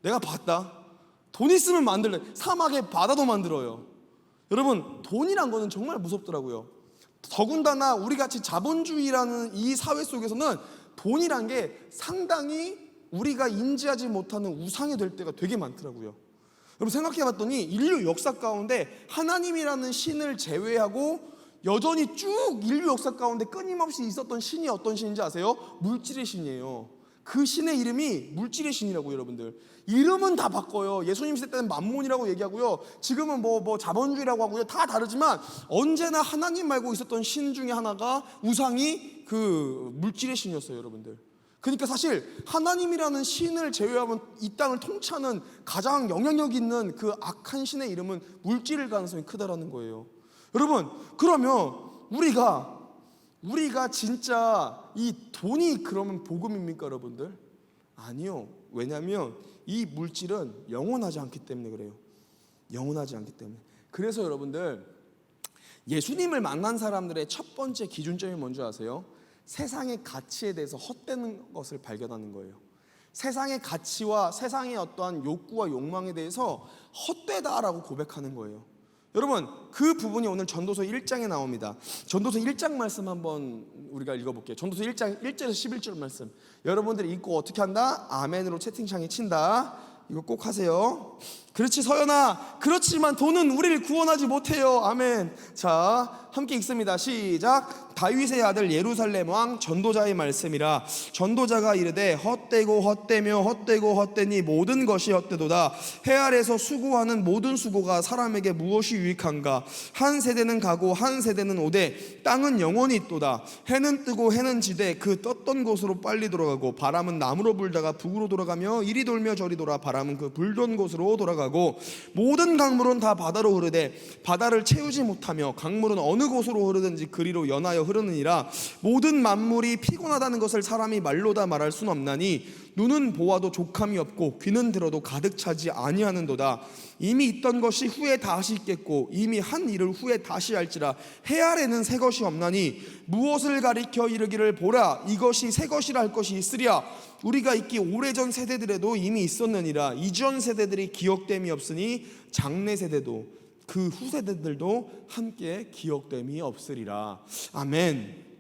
내가 봤다. 돈 있으면 만들래. 사막에 바다도 만들어요. 여러분, 돈이란 거는 정말 무섭더라고요. 더군다나 우리같이 자본주의라는 이 사회 속에서는 돈이란 게 상당히 우리가 인지하지 못하는 우상이 될 때가 되게 많더라고요. 여러분, 생각해봤더니 인류 역사 가운데 하나님이라는 신을 제외하고 여전히 쭉 인류 역사 가운데 끊임없이 있었던 신이 어떤 신인지 아세요? 물질의 신이에요. 그 신의 이름이 물질의 신이라고. 여러분들, 이름은 다 바꿔요. 예수님 시대 때는 만몬이라고 얘기하고요, 지금은 뭐 자본주의라고 하고요. 다 다르지만 언제나 하나님 말고 있었던 신 중에 하나가, 우상이 그 물질의 신이었어요. 여러분들, 그러니까 사실 하나님이라는 신을 제외하면 이 땅을 통치하는 가장 영향력 있는 그 악한 신의 이름은 물질일 가능성이 크다라는 거예요. 여러분, 그러면 우리가 진짜 이 돈이 그러면 복음입니까, 여러분들? 아니요. 왜냐하면 이 물질은 영원하지 않기 때문에 그래요. 영원하지 않기 때문에. 그래서 여러분들, 예수님을 만난 사람들의 첫 번째 기준점이 뭔지 아세요? 세상의 가치에 대해서 헛되는 것을 발견하는 거예요. 세상의 가치와 세상의 어떠한 욕구와 욕망에 대해서 헛되다라고 고백하는 거예요. 여러분, 그 부분이 오늘 전도서 1장에 나옵니다. 전도서 1장 말씀 한번 우리가 읽어볼게요. 전도서 1장 1절에서 11절 말씀. 여러분들이 읽고 어떻게 한다? 아멘으로 채팅창에 친다. 이거 꼭 하세요. 그렇지 서연아, 그렇지만 돈은 우리를 구원하지 못해요. 아멘. 자, 함께 읽습니다. 시작. 다윗의 아들 예루살렘 왕 전도자의 말씀이라. 전도자가 이르되 헛되고 헛되며 헛되고 헛되니 모든 것이 헛되도다. 해 아래서 수고하는 모든 수고가 사람에게 무엇이 유익한가? 한 세대는 가고 한 세대는 오되 땅은 영원히 있도다. 해는 뜨고 해는 지되 그 떴던 곳으로 빨리 돌아가고 바람은 남으로 불다가 북으로 돌아가며 이리 돌며 저리 돌아 바람은 그 불던 곳으로 돌아가고 모든 강물은 다 바다로 흐르되 바다를 채우지 못하며 강물은 어느 곳으로 흐르든지 그리로 연하여 흐르느니라. 모든 만물이 피곤하다는 것을 사람이 말로다 말할 순 없나니 눈은 보아도 족함이 없고 귀는 들어도 가득 차지 아니하는도다. 이미 있던 것이 후에 다시 있겠고 이미 한 일을 후에 다시 할지라. 해 아래는 새 것이 없나니 무엇을 가리켜 이르기를 보라 이것이 새 것이라 할 것이 있으랴. 우리가 있기 오래전 세대들에도 이미 있었느니라. 이전 세대들이 기억됨이 없으니 장래 세대도 그 후세대들도 함께 기억됨이 없으리라. 아멘.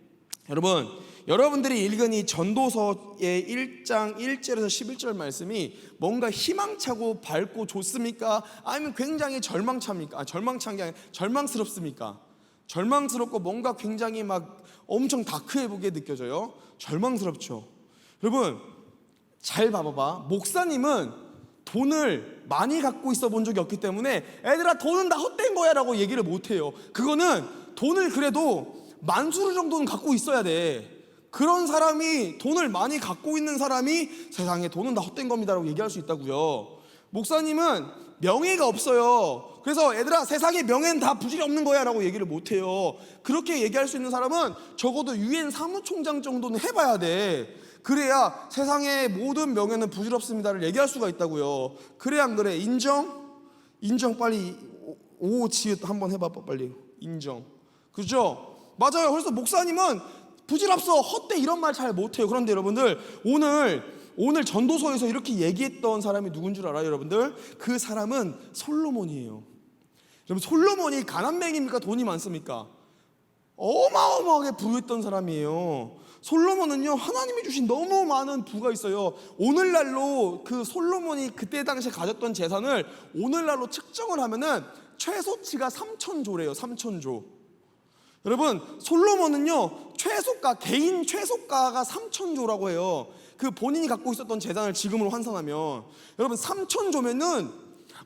여러분, 여러분들이 읽은 이 전도서의 1장 1절에서 11절 말씀이 뭔가 희망차고 밝고 좋습니까? 아니면 굉장히 절망차입니까? 절망찬 게 아니라 절망스럽습니까? 절망스럽고 뭔가 굉장히 막 엄청 다크해 보게 느껴져요. 절망스럽죠. 여러분 잘 봐봐봐. 목사님은 돈을 많이 갖고 있어 본 적이 없기 때문에 애들아 돈은 다 헛된 거야 라고 얘기를 못해요. 그거는 돈을 그래도 만수르 정도는 갖고 있어야 돼. 그런 사람이, 돈을 많이 갖고 있는 사람이 세상에 돈은 다 헛된 겁니다 라고 얘기할 수 있다고요. 목사님은 명예가 없어요. 그래서 애들아 세상에 명예는 다 부질이 없는 거야 라고 얘기를 못해요. 그렇게 얘기할 수 있는 사람은 적어도 유엔 사무총장 정도는 해봐야 돼. 그래야 세상의 모든 명예는 부질없습니다를 얘기할 수가 있다고요. 그래 안 그래? 인정? 인정. 빨리 오 지읒 한번 해봐 빨리. 인정. 그죠? 맞아요. 그래서 목사님은 부질없어 헛돼 이런 말 잘 못해요. 그런데 여러분들 오늘 전도서에서 이렇게 얘기했던 사람이 누군 줄 알아요 여러분들? 그 사람은 솔로몬이에요. 여러분 솔로몬이 가난뱅이입니까? 돈이 많습니까? 어마어마하게 부유했던 사람이에요. 솔로몬은요 하나님이 주신 너무 많은 부가 있어요. 오늘날로 그 솔로몬이 그때 당시에 가졌던 재산을 오늘날로 측정을 하면은 최소치가 3,000조래요. 3,000조. 여러분 솔로몬은요 최소가, 개인 최소가가 3,000조라고 해요. 그 본인이 갖고 있었던 재산을 지금으로 환산하면 여러분 3,000조면은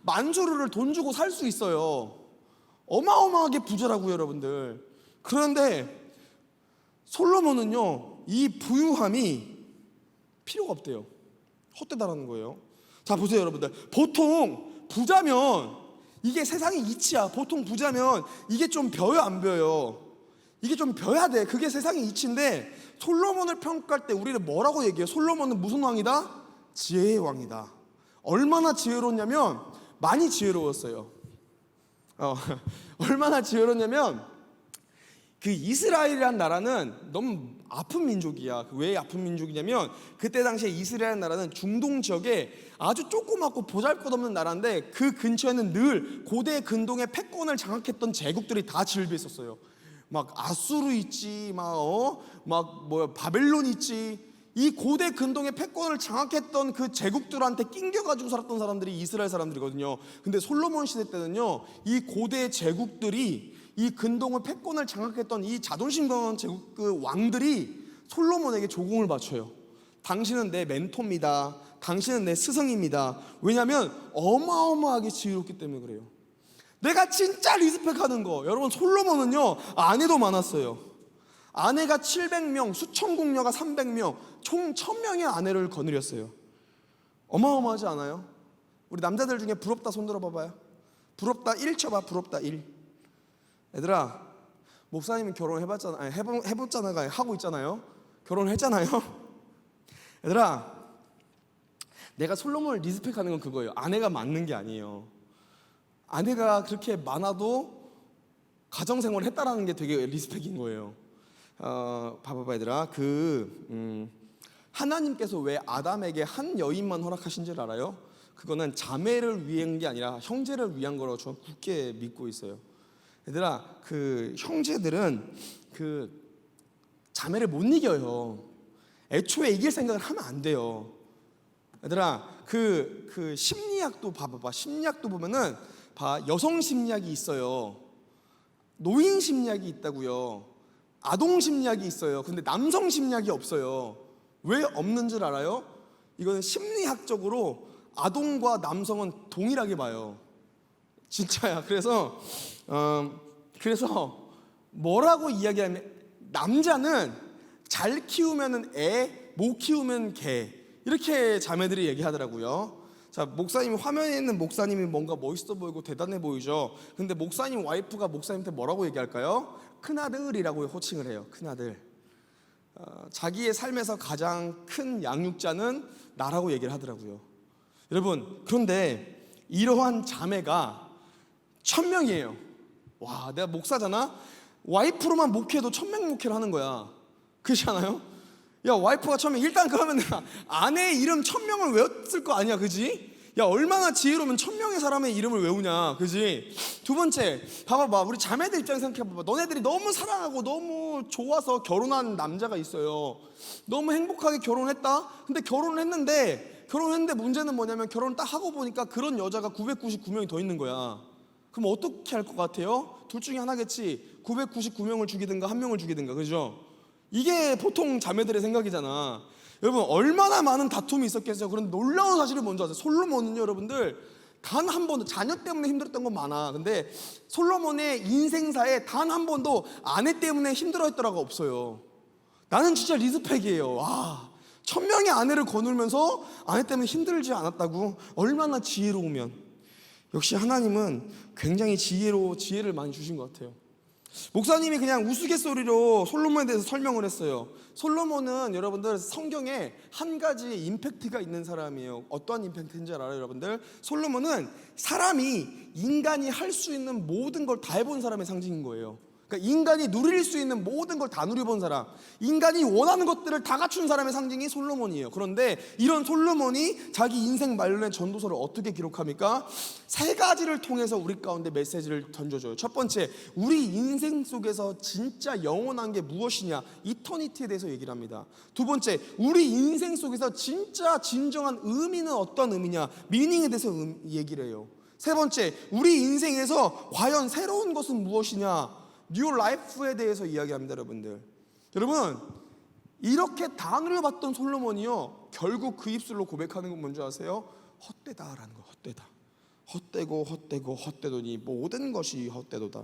만수르를 돈 주고 살 수 있어요. 어마어마하게 부자라고요 여러분들. 그런데 솔로몬은요 이 부유함이 필요가 없대요. 헛되다라는 거예요. 자 보세요 여러분들. 보통 부자면 이게 세상의 이치야. 보통 부자면 이게 좀 벼요 안 벼요? 이게 좀 벼야 돼. 그게 세상의 이치인데 솔로몬을 평가할 때 우리는 뭐라고 얘기해요? 솔로몬은 무슨 왕이다? 지혜의 왕이다. 얼마나 지혜로웠냐면 많이 지혜로웠어요. 얼마나 지혜로웠냐면 그 이스라엘이라는 나라는 너무 아픈 민족이야. 왜 아픈 민족이냐면 그때 당시에 이스라엘 나라는 중동 지역에 아주 조그맣고 보잘것없는 나라인데 그 근처에는 늘 고대 근동의 패권을 장악했던 제국들이 다 질비해 있었어요. 막 아수르 있지, 바벨론 있지. 이 고대 근동의 패권을 장악했던 그 제국들한테 낑겨가지고 살았던 사람들이 이스라엘 사람들이거든요. 근데 솔로몬 시대 때는요 이 고대 제국들이 이 근동의 패권을 장악했던 이 자존심 강한 제국 그 왕들이 솔로몬에게 조공을 바쳐요. 당신은 내 멘토입니다. 당신은 내 스승입니다. 왜냐하면 어마어마하게 지혜롭기 때문에 그래요. 내가 진짜 리스펙하는 거, 여러분 솔로몬은요 아내도 많았어요. 아내가 700명, 수천 궁녀가 300명, 총 1000명의 아내를 거느렸어요. 어마어마하지 않아요? 우리 남자들 중에 부럽다 손 들어봐봐요. 부럽다 1 쳐봐. 부럽다 1. 얘들아 목사님이 결혼해봤잖아. 아니, 해봤잖아요. 하고 있잖아요. 결혼했잖아요. 얘들아 내가 솔로몬을 리스펙하는 건 그거예요. 아내가 많는 게 아니에요. 아내가 그렇게 많아도 가정생활을 했다라는 게 되게 리스펙인 거예요. 봐봐봐 얘들아. 하나님께서 왜 아담에게 한 여인만 허락하신 줄 알아요? 그거는 자매를 위한 게 아니라 형제를 위한 거라고 저는 굳게 믿고 있어요. 얘들아 그 형제들은 그 자매를 못 이겨요. 애초에 이길 생각을 하면 안 돼요. 얘들아 그 심리학도 봐봐봐. 심리학도 보면은 여성 심리학이 있어요. 노인 심리학이 있다고요. 아동 심리학이 있어요. 근데 남성 심리학이 없어요. 왜 없는 줄 알아요? 이거는 심리학적으로 아동과 남성은 동일하게 봐요. 진짜야. 그래서 뭐라고 이야기하면 남자는 잘 키우면은 애, 못 키우면 개. 이렇게 자매들이 얘기하더라고요. 자, 목사님 화면에 있는 목사님이 뭔가 멋있어 보이고 대단해 보이죠. 근데 목사님 와이프가 목사님한테 뭐라고 얘기할까요? 큰아들이라고 호칭을 해요. 큰아들. 자기의 삶에서 가장 큰 양육자는 나라고 얘기를 하더라고요. 여러분 그런데 이러한 자매가 1000명이에요. 와, 내가 목사잖아. 와이프로만 목회도 1000명 목회를 하는 거야. 그렇지 않아요? 야, 와이프가 1000명. 일단 그러면 아내 이름 1000명을 외웠을 거 아니야, 그지? 야, 얼마나 지혜로우면 1000명의 사람의 이름을 외우냐, 그지? 두 번째, 봐봐봐. 우리 자매들 입장에서 생각해봐봐. 너네들이 너무 사랑하고 너무 좋아서 결혼한 남자가 있어요. 너무 행복하게 결혼했다? 근데 결혼했는데 문제는 뭐냐면 결혼을 딱 하고 보니까 그런 여자가 999명이 더 있는 거야. 그럼 어떻게 할 것 같아요? 둘 중에 하나겠지. 999명을 죽이든가 한 명을 죽이든가, 그죠? 이게 보통 자매들의 생각이잖아. 여러분, 얼마나 많은 다툼이 있었겠어요. 그런 놀라운 사실을 먼저 아세요. 솔로몬은요, 여러분들, 단 한 번도, 자녀 때문에 힘들었던 건 많아. 근데 솔로몬의 인생사에 단 한 번도 아내 때문에 힘들어했더라가 없어요. 나는 진짜 리스펙이에요. 1000명의 아내를 거느리면서 아내 때문에 힘들지 않았다고? 얼마나 지혜로우면. 역시 하나님은 굉장히 지혜를 많이 주신 것 같아요. 목사님이 그냥 우스갯소리로 솔로몬에 대해서 설명을 했어요. 솔로몬은 여러분들 성경에 한 가지 임팩트가 있는 사람이에요. 어떠한 임팩트인지 알아요, 여러분들? 솔로몬은 사람이, 인간이 할 수 있는 모든 걸 다 해본 사람의 상징인 거예요. 그러니까 인간이 누릴 수 있는 모든 걸 다 누려본 사람, 인간이 원하는 것들을 다 갖춘 사람의 상징이 솔로몬이에요. 그런데 이런 솔로몬이 자기 인생 말년의 전도서를 어떻게 기록합니까? 세 가지를 통해서 우리 가운데 메시지를 던져줘요. 첫 번째, 우리 인생 속에서 진짜 영원한 게 무엇이냐, 이터니티에 대해서 얘기를 합니다. 두 번째, 우리 인생 속에서 진짜 진정한 의미는 어떤 의미냐, 미닝에 대해서 얘기를 해요. 세 번째, 우리 인생에서 과연 새로운 것은 무엇이냐, 뉴 라이프에 대해서 이야기합니다, 여러분들. 여러분, 이렇게 다 누려봤던 솔로몬이요, 결국 그 입술로 고백하는 건 뭔지 아세요? 헛되다라는 거. 헛되다. 헛되고 헛되더니 모든 것이 헛되도다.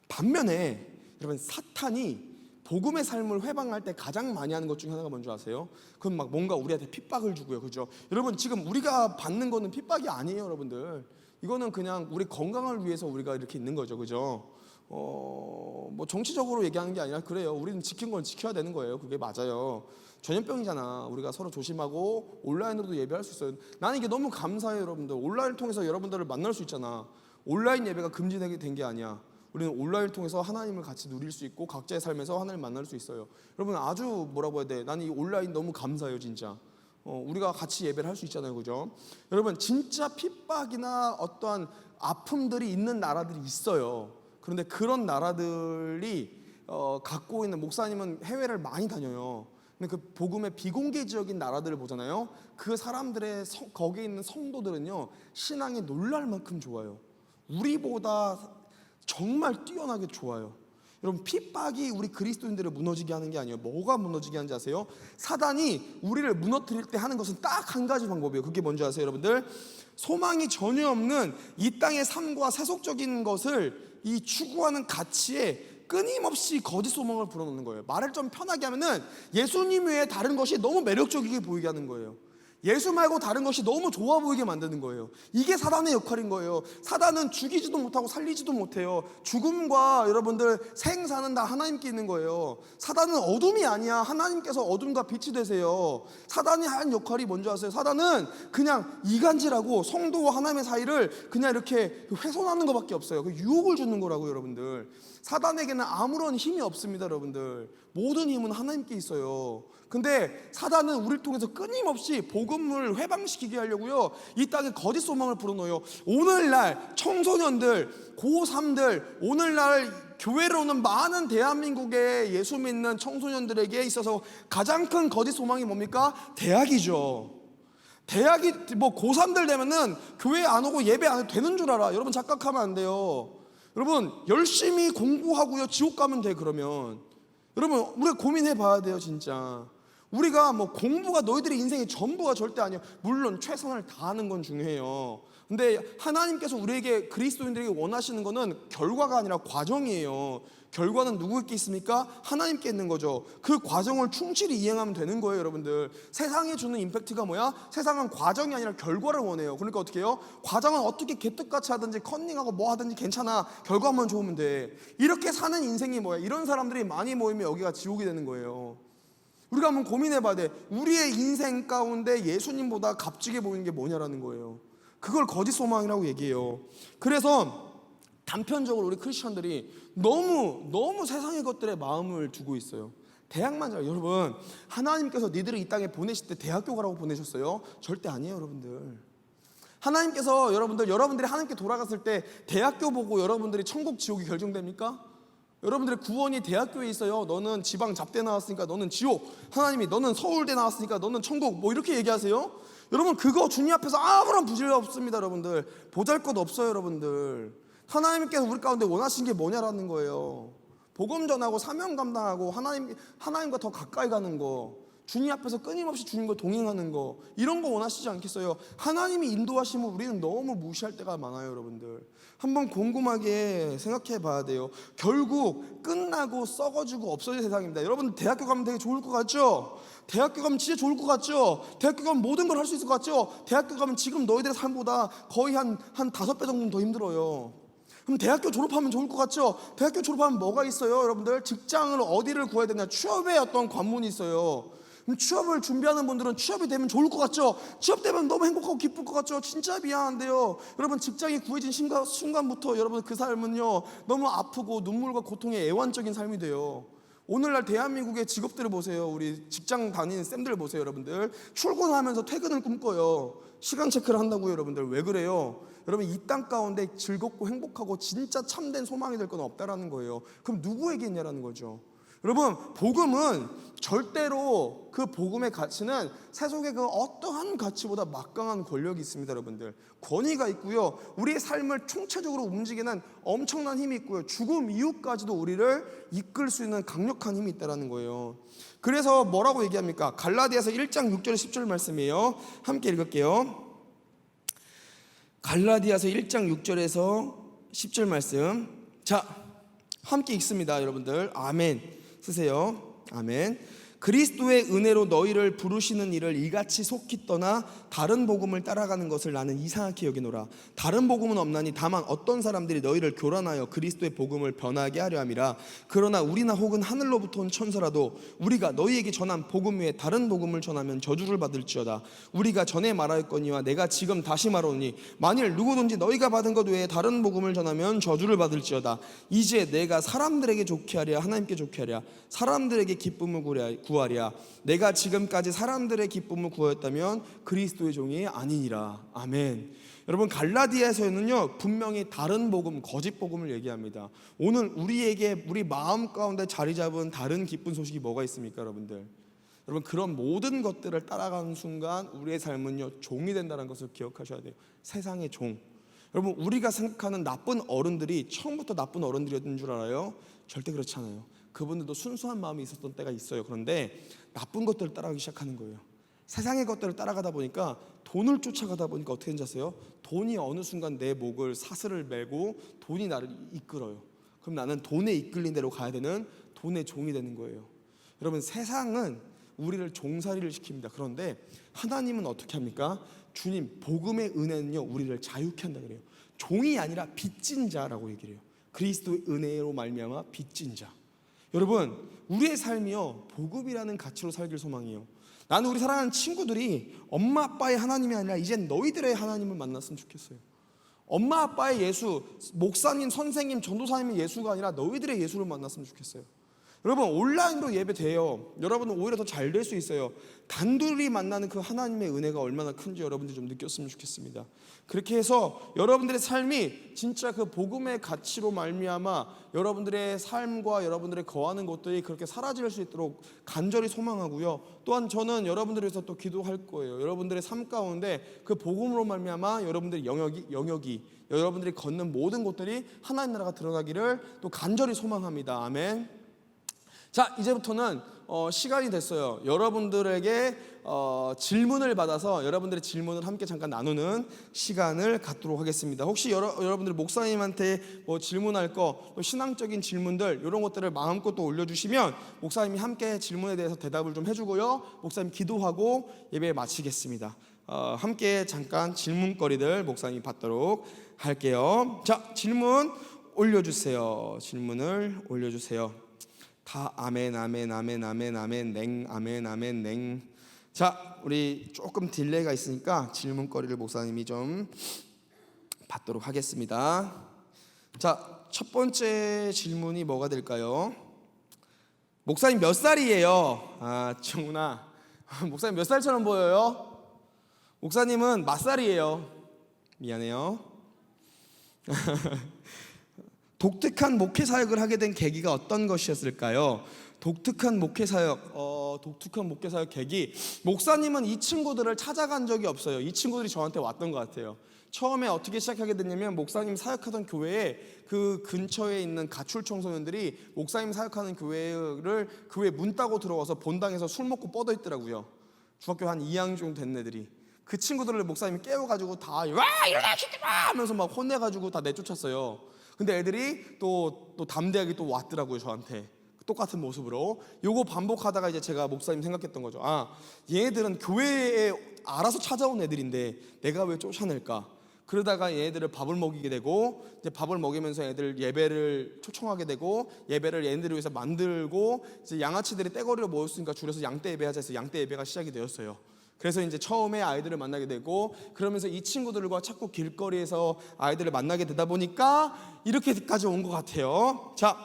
반면에 여러분, 사탄이 복음의 삶을 회방할 때 가장 많이 하는 것 중에 하나가 뭔지 아세요? 그건 막 뭔가 우리한테 핍박을 주고요, 그죠? 여러분, 지금 우리가 받는 거는 핍박이 아니에요, 여러분들. 이거는 그냥 우리 건강을 위해서 우리가 이렇게 있는 거죠, 그죠? 뭐 정치적으로 얘기하는 게 아니라 그래요. 우리는 지킨 건 지켜야 되는 거예요. 그게 맞아요. 전염병이잖아. 우리가 서로 조심하고 온라인으로도 예배할 수 있어요. 나는 이게 너무 감사해요, 여러분들. 온라인을 통해서 여러분들을 만날 수 있잖아. 온라인 예배가 금지되게 된 게 아니야. 우리는 온라인을 통해서 하나님을 같이 누릴 수 있고 각자의 삶에서 하나님을 만날 수 있어요. 여러분, 아주 뭐라고 해야 돼? 나는 이 온라인 너무 감사해요, 진짜. 우리가 같이 예배를 할 수 있잖아요, 그죠? 여러분, 진짜 핍박이나 어떠한 아픔들이 있는 나라들이 있어요. 그런데 그런 나라들이 갖고 있는, 목사님은 해외를 많이 다녀요. 근데 그 복음의 비공개적인 나라들을 보잖아요. 그 사람들의 거기에 있는 성도들은요, 신앙이 놀랄 만큼 좋아요. 우리보다 정말 뛰어나게 좋아요. 여러분, 핍박이 우리 그리스도인들을 무너지게 하는 게 아니에요. 뭐가 무너지게 하는지 아세요? 사단이 우리를 무너뜨릴 때 하는 것은 딱 한 가지 방법이에요. 그게 뭔지 아세요, 여러분들? 소망이 전혀 없는 이 땅의 삶과 세속적인 것을 이 추구하는 가치에 끊임없이 거짓 소망을 불어넣는 거예요. 말을 좀 편하게 하면은 예수님 외에 다른 것이 너무 매력적이게 보이게 하는 거예요. 예수 말고 다른 것이 너무 좋아 보이게 만드는 거예요. 이게 사단의 역할인 거예요. 사단은 죽이지도 못하고 살리지도 못해요. 죽음과 여러분들 생사는 다 하나님께 있는 거예요. 사단은 어둠이 아니야. 하나님께서 어둠과 빛이 되세요. 사단이 한 역할이 뭔지 아세요? 사단은 그냥 이간질하고 성도와 하나님의 사이를 그냥 이렇게 훼손하는 것밖에 없어요. 그 유혹을 주는 거라고요, 여러분들. 사단에게는 아무런 힘이 없습니다, 여러분들. 모든 힘은 하나님께 있어요. 근데 사단은 우리를 통해서 끊임없이 복음을 회방시키게 하려고요, 이 땅에 거짓 소망을 불어넣어요. 오늘날 청소년들, 고3들, 오늘날 교회로 오는 많은 대한민국의 예수 믿는 청소년들에게 있어서 가장 큰 거짓 소망이 뭡니까? 대학이죠. 대학이 뭐 고3들 되면은 교회 안 오고 예배 안 해도 되는 줄 알아. 여러분, 착각하면 안 돼요. 여러분, 열심히 공부하고요, 지옥 가면 돼. 그러면 여러분, 우리가 고민해 봐야 돼요, 진짜. 우리가 뭐 공부가 너희들의 인생의 전부가 절대 아니에요. 물론 최선을 다하는 건 중요해요. 근데 하나님께서 우리에게, 그리스도인들에게 원하시는 거는 결과가 아니라 과정이에요. 결과는 누구에게 있습니까? 하나님께 있는 거죠. 그 과정을 충실히 이행하면 되는 거예요, 여러분들. 세상에 주는 임팩트가 뭐야? 세상은 과정이 아니라 결과를 원해요. 그러니까 어떻게 해요? 과정은 어떻게 개떡같이 하든지 컨닝하고 뭐 하든지 괜찮아. 결과만 좋으면 돼. 이렇게 사는 인생이 뭐야? 이런 사람들이 많이 모이면 여기가 지옥이 되는 거예요. 우리가 한번 고민해 봐야 돼. 우리의 인생 가운데 예수님보다 값지게 보이는 게 뭐냐라는 거예요. 그걸 거짓 소망이라고 얘기해요. 그래서 단편적으로 우리 크리스천들이 너무 세상의 것들에 마음을 두고 있어요. 대학만 잘. 여러분, 하나님께서 니들을 이 땅에 보내실 때 대학교 가라고 보내셨어요? 절대 아니에요, 여러분들. 하나님께서 여러분들이 하나님께 돌아갔을 때 대학교 보고 여러분들이 천국 지옥이 결정됩니까? 여러분들의 구원이 대학교에 있어요. 너는 지방 잡대 나왔으니까 너는 지옥. 하나님이 너는 서울대 나왔으니까 너는 천국. 뭐 이렇게 얘기하세요? 여러분, 그거 주님 앞에서 아무런 부질이 없습니다, 여러분들. 보잘것 없어요, 여러분들. 하나님께서 우리 가운데 원하신 게 뭐냐라는 거예요. 복음 전하고 사명 감당하고 하나님과 더 가까이 가는 거, 주님 앞에서 끊임없이 주님과 동행하는 거, 이런 거 원하시지 않겠어요? 하나님이 인도하시면 우리는 너무 무시할 때가 많아요, 여러분들. 한번 곰곰하게 생각해 봐야 돼요. 결국 끝나고 썩어지고 없어질 세상입니다. 여러분 대학교 가면 되게 좋을 것 같죠? 대학교 가면 진짜 좋을 것 같죠? 대학교 가면 모든 걸 할 수 있을 것 같죠? 대학교 가면 지금 너희들의 삶보다 거의 한 5배 정도는 더 힘들어요. 그럼 대학교 졸업하면 좋을 것 같죠? 대학교 졸업하면 뭐가 있어요, 여러분들? 직장을 어디를 구해야 되냐? 취업의 어떤 관문이 있어요. 그럼 취업을 준비하는 분들은 취업이 되면 좋을 것 같죠? 취업되면 너무 행복하고 기쁠 것 같죠? 진짜 미안한데요, 여러분 순간이 구해진 순간부터 여러분 그 삶은요 너무 아프고 눈물과 고통의 애완적인 삶이 돼요. 오늘날 대한민국의 직업들을 보세요. 우리 직장 다니는 쌤들 보세요, 여러분들. 출근하면서 퇴근을 꿈꿔요. 시간 체크를 한다고요, 여러분들. 왜 그래요? 여러분 이 땅 가운데 즐겁고 행복하고 진짜 참된 소망이 될 건 없다라는 거예요. 그럼 누구에게 있냐라는 거죠. 여러분 복음은 절대로, 그 복음의 가치는 세속의 그 어떠한 가치보다 막강한 권력이 있습니다, 여러분들. 권위가 있고요, 우리의 삶을 총체적으로 움직이는 엄청난 힘이 있고요, 죽음 이후까지도 우리를 이끌 수 있는 강력한 힘이 있다는 거예요. 그래서 뭐라고 얘기합니까? 갈라디아서 1장 6절 10절 말씀이에요. 함께 읽을게요. 갈라디아서 1장 6절에서 10절 말씀. 자, 함께 읽습니다, 여러분들. 아멘 쓰세요. 아멘. 그리스도의 은혜로 너희를 부르시는 일을 이같이 속히 떠나 다른 복음을 따라가는 것을 나는 이상하게 여기노라. 다른 복음은 없나니 다만 어떤 사람들이 너희를 교란하여 그리스도의 복음을 변하게 하려 함이라. 그러나 우리나 혹은 하늘로부터 온 천사라도 우리가 너희에게 전한 복음 외에 다른 복음을 전하면 저주를 받을지어다. 우리가 전에 말하였거니와 내가 지금 다시 말하오니 만일 누구든지 너희가 받은 것 외에 다른 복음을 전하면 저주를 받을지어다. 이제 내가 사람들에게 좋게 하랴 하나님께 좋게 하랴 사람들에게 기쁨을 구하랴. 내가 지금까지 사람들의 기쁨을 구하였다면 그리스도의 종이 아니니라. 아멘. 여러분 갈라디아에서는요 분명히 다른 복음, 거짓 복음을 얘기합니다. 오늘 우리 마음 가운데 자리 잡은 다른 기쁜 소식이 뭐가 있습니까, 여러분들? 여러분 그런 모든 것들을 따라가는 순간 우리의 삶은요 종이 된다는 것을 기억하셔야 돼요. 세상의 종. 여러분 우리가 생각하는 나쁜 어른들이 처음부터 나쁜 어른들이었던 줄 알아요? 절대 그렇지 않아요. 그분들도 순수한 마음이 있었던 때가 있어요. 그런데 나쁜 것들을 따라가기 시작하는 거예요. 세상의 것들을 따라가다 보니까, 돈을 쫓아가다 보니까 어떻게 되는지 아세요? 돈이 어느 순간 내 목을 사슬을 매고 돈이 나를 이끌어요. 그럼 나는 돈에 이끌린 대로 가야 되는 돈의 종이 되는 거예요. 여러분 세상은 우리를 종살이를 시킵니다. 그런데 하나님은 어떻게 합니까? 주님 복음의 은혜는요 우리를 자유케 한다 그래요. 종이 아니라 빚진 자라고 얘기를 해요. 그리스도의 은혜로 말미암아 빚진 자. 여러분 우리의 삶이요 복음이라는 가치로 살길 소망이에요. 나는 우리 사랑하는 친구들이 엄마 아빠의 하나님이 아니라 이젠 너희들의 하나님을 만났으면 좋겠어요. 엄마 아빠의 예수, 목사님, 선생님, 전도사님의 예수가 아니라 너희들의 예수를 만났으면 좋겠어요. 여러분 온라인으로 예배돼요. 여러분은 오히려 더 잘 될 수 있어요. 단둘이 만나는 그 하나님의 은혜가 얼마나 큰지 여러분들이 좀 느꼈으면 좋겠습니다. 그렇게 해서 여러분들의 삶이 진짜 그 복음의 가치로 말미암아 여러분들의 삶과 여러분들의 거하는 것들이 그렇게 사라질 수 있도록 간절히 소망하고요. 또한 저는 여러분들을 위해서 또 기도할 거예요. 여러분들의 삶 가운데 그 복음으로 말미암아 여러분들의 영역이 여러분들이 걷는 모든 곳들이 하나님 나라가 드러나기를 또 간절히 소망합니다. 아멘. 자, 이제부터는 시간이 됐어요. 여러분들에게 질문을 받아서 여러분들의 질문을 함께 잠깐 나누는 시간을 갖도록 하겠습니다. 혹시 여러분들 목사님한테 뭐 질문할 거, 또 신앙적인 질문들 이런 것들을 마음껏 또 올려주시면 목사님이 함께 질문에 대해서 대답을 좀 해주고요. 목사님 기도하고 예배 마치겠습니다. 함께 잠깐 질문거리들 목사님이 받도록 할게요. 자, 질문 올려주세요. 질문을 올려주세요. 다 아멘 아멘 아멘 아멘 아멘 냉 아멘 아멘 냉. 자, 우리 조금 딜레이가 있으니까 질문거리를 목사님이 좀 받도록 하겠습니다. 자, 첫 번째 질문이 뭐가 될까요? 목사님 몇 살이에요? 아, 정훈아 목사님 몇 살처럼 보여요? 목사님은 맞살이에요. 미안해요. 독특한 목회 사역을 하게 된 계기가 어떤 것이었을까요? 독특한 목회 사역 계기. 목사님은 이 친구들을 찾아간 적이 없어요. 이 친구들이 저한테 왔던 것 같아요. 처음에 어떻게 시작하게 됐냐면 목사님 사역하던 교회에 그 근처에 있는 가출 청소년들이 목사님 사역하는 교회를 교회 문 따고 들어와서 본당에서 술 먹고 뻗어 있더라고요. 중학교 한 2학년 정도 된 애들이. 그 친구들을 목사님이 깨워가지고 다 와 일어나 시키마 하면서 막 혼내가지고 다 내쫓았어요. 근데 애들이 또 담대하게 또 왔더라고요, 저한테. 똑같은 모습으로. 요거 반복하다가 이제 제가 목사님 생각했던 거죠. 아, 얘네들은 교회에 알아서 찾아온 애들인데 내가 왜 쫓아낼까? 그러다가 얘네들을 밥을 먹이게 되고, 이제 밥을 먹이면서 애들 예배를 초청하게 되고, 예배를 얘네들을 위해서 만들고, 이제 양아치들이 떼거리로 모였으니까 줄여서 양떼 예배하자 해서 양떼 예배가 시작이 되었어요. 그래서 이제 처음에 아이들을 만나게 되고, 그러면서 이 친구들과 자꾸 길거리에서 아이들을 만나게 되다 보니까 이렇게까지 온 것 같아요. 자,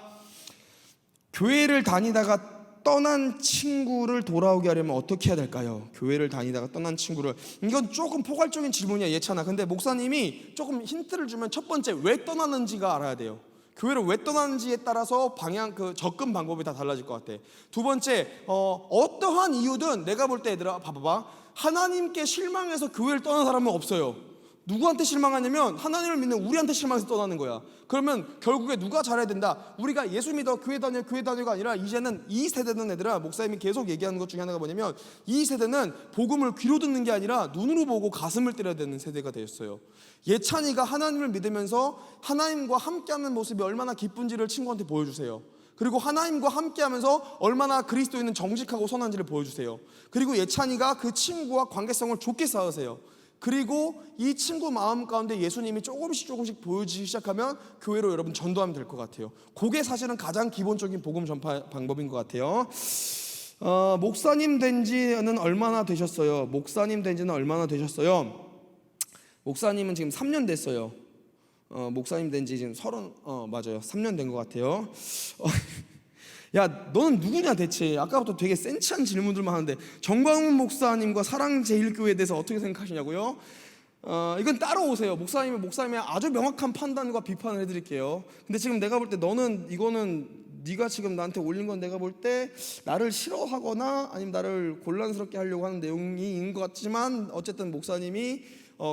교회를 다니다가 떠난 친구를 돌아오게 하려면 어떻게 해야 될까요? 교회를 다니다가 떠난 친구를. 이건 조금 포괄적인 질문이야, 예찬아. 근데 목사님이 조금 힌트를 주면 첫 번째, 왜 떠나는지가 알아야 돼요. 교회를 왜 떠나는지에 따라서 방향, 그 접근 방법이 다 달라질 것 같아. 두 번째, 어떠한 이유든 내가 볼 때 얘들아 봐봐봐. 하나님께 실망해서 교회를 떠난 사람은 없어요. 누구한테 실망하냐면 하나님을 믿는 우리한테 실망해서 떠나는 거야. 그러면 결국에 누가 잘해야 된다? 우리가 예수 믿어 교회 다녀가 아니라 이제는 이 세대는 애들아, 목사님이 계속 얘기하는 것 중에 하나가 뭐냐면 이 세대는 복음을 귀로 듣는 게 아니라 눈으로 보고 가슴을 때려야 되는 세대가 되었어요. 예찬이가 하나님을 믿으면서 하나님과 함께하는 모습이 얼마나 기쁜지를 친구한테 보여주세요. 그리고 하나님과 함께하면서 얼마나 그리스도인은 정직하고 선한지를 보여주세요. 그리고 예찬이가 그 친구와 관계성을 좋게 쌓으세요. 그리고 이 친구 마음 가운데 예수님이 조금씩 보여지기 시작하면 교회로 여러분 전도하면 될 것 같아요. 그게 사실은 가장 기본적인 복음 전파 방법인 것 같아요. 목사님 된 지는 얼마나 되셨어요? 목사님 된 지는 얼마나 되셨어요? 목사님은 지금 3년 됐어요. 목사님 된 지 지금 맞아요. 3년 된 것 같아요. 야, 너는 누구냐 대체? 아까부터 되게 센치한 질문들만 하는데 정광훈 목사님과 사랑제일교회에 대해서 어떻게 생각하시냐고요? 이건 따로 오세요. 목사님의 아주 명확한 판단과 비판을 해드릴게요. 근데 지금 내가 볼 때 너는 이거는 네가 지금 나한테 올린 건 내가 볼 때 나를 싫어하거나 아니면 나를 곤란스럽게 하려고 하는 내용인 것 같지만 어쨌든 목사님이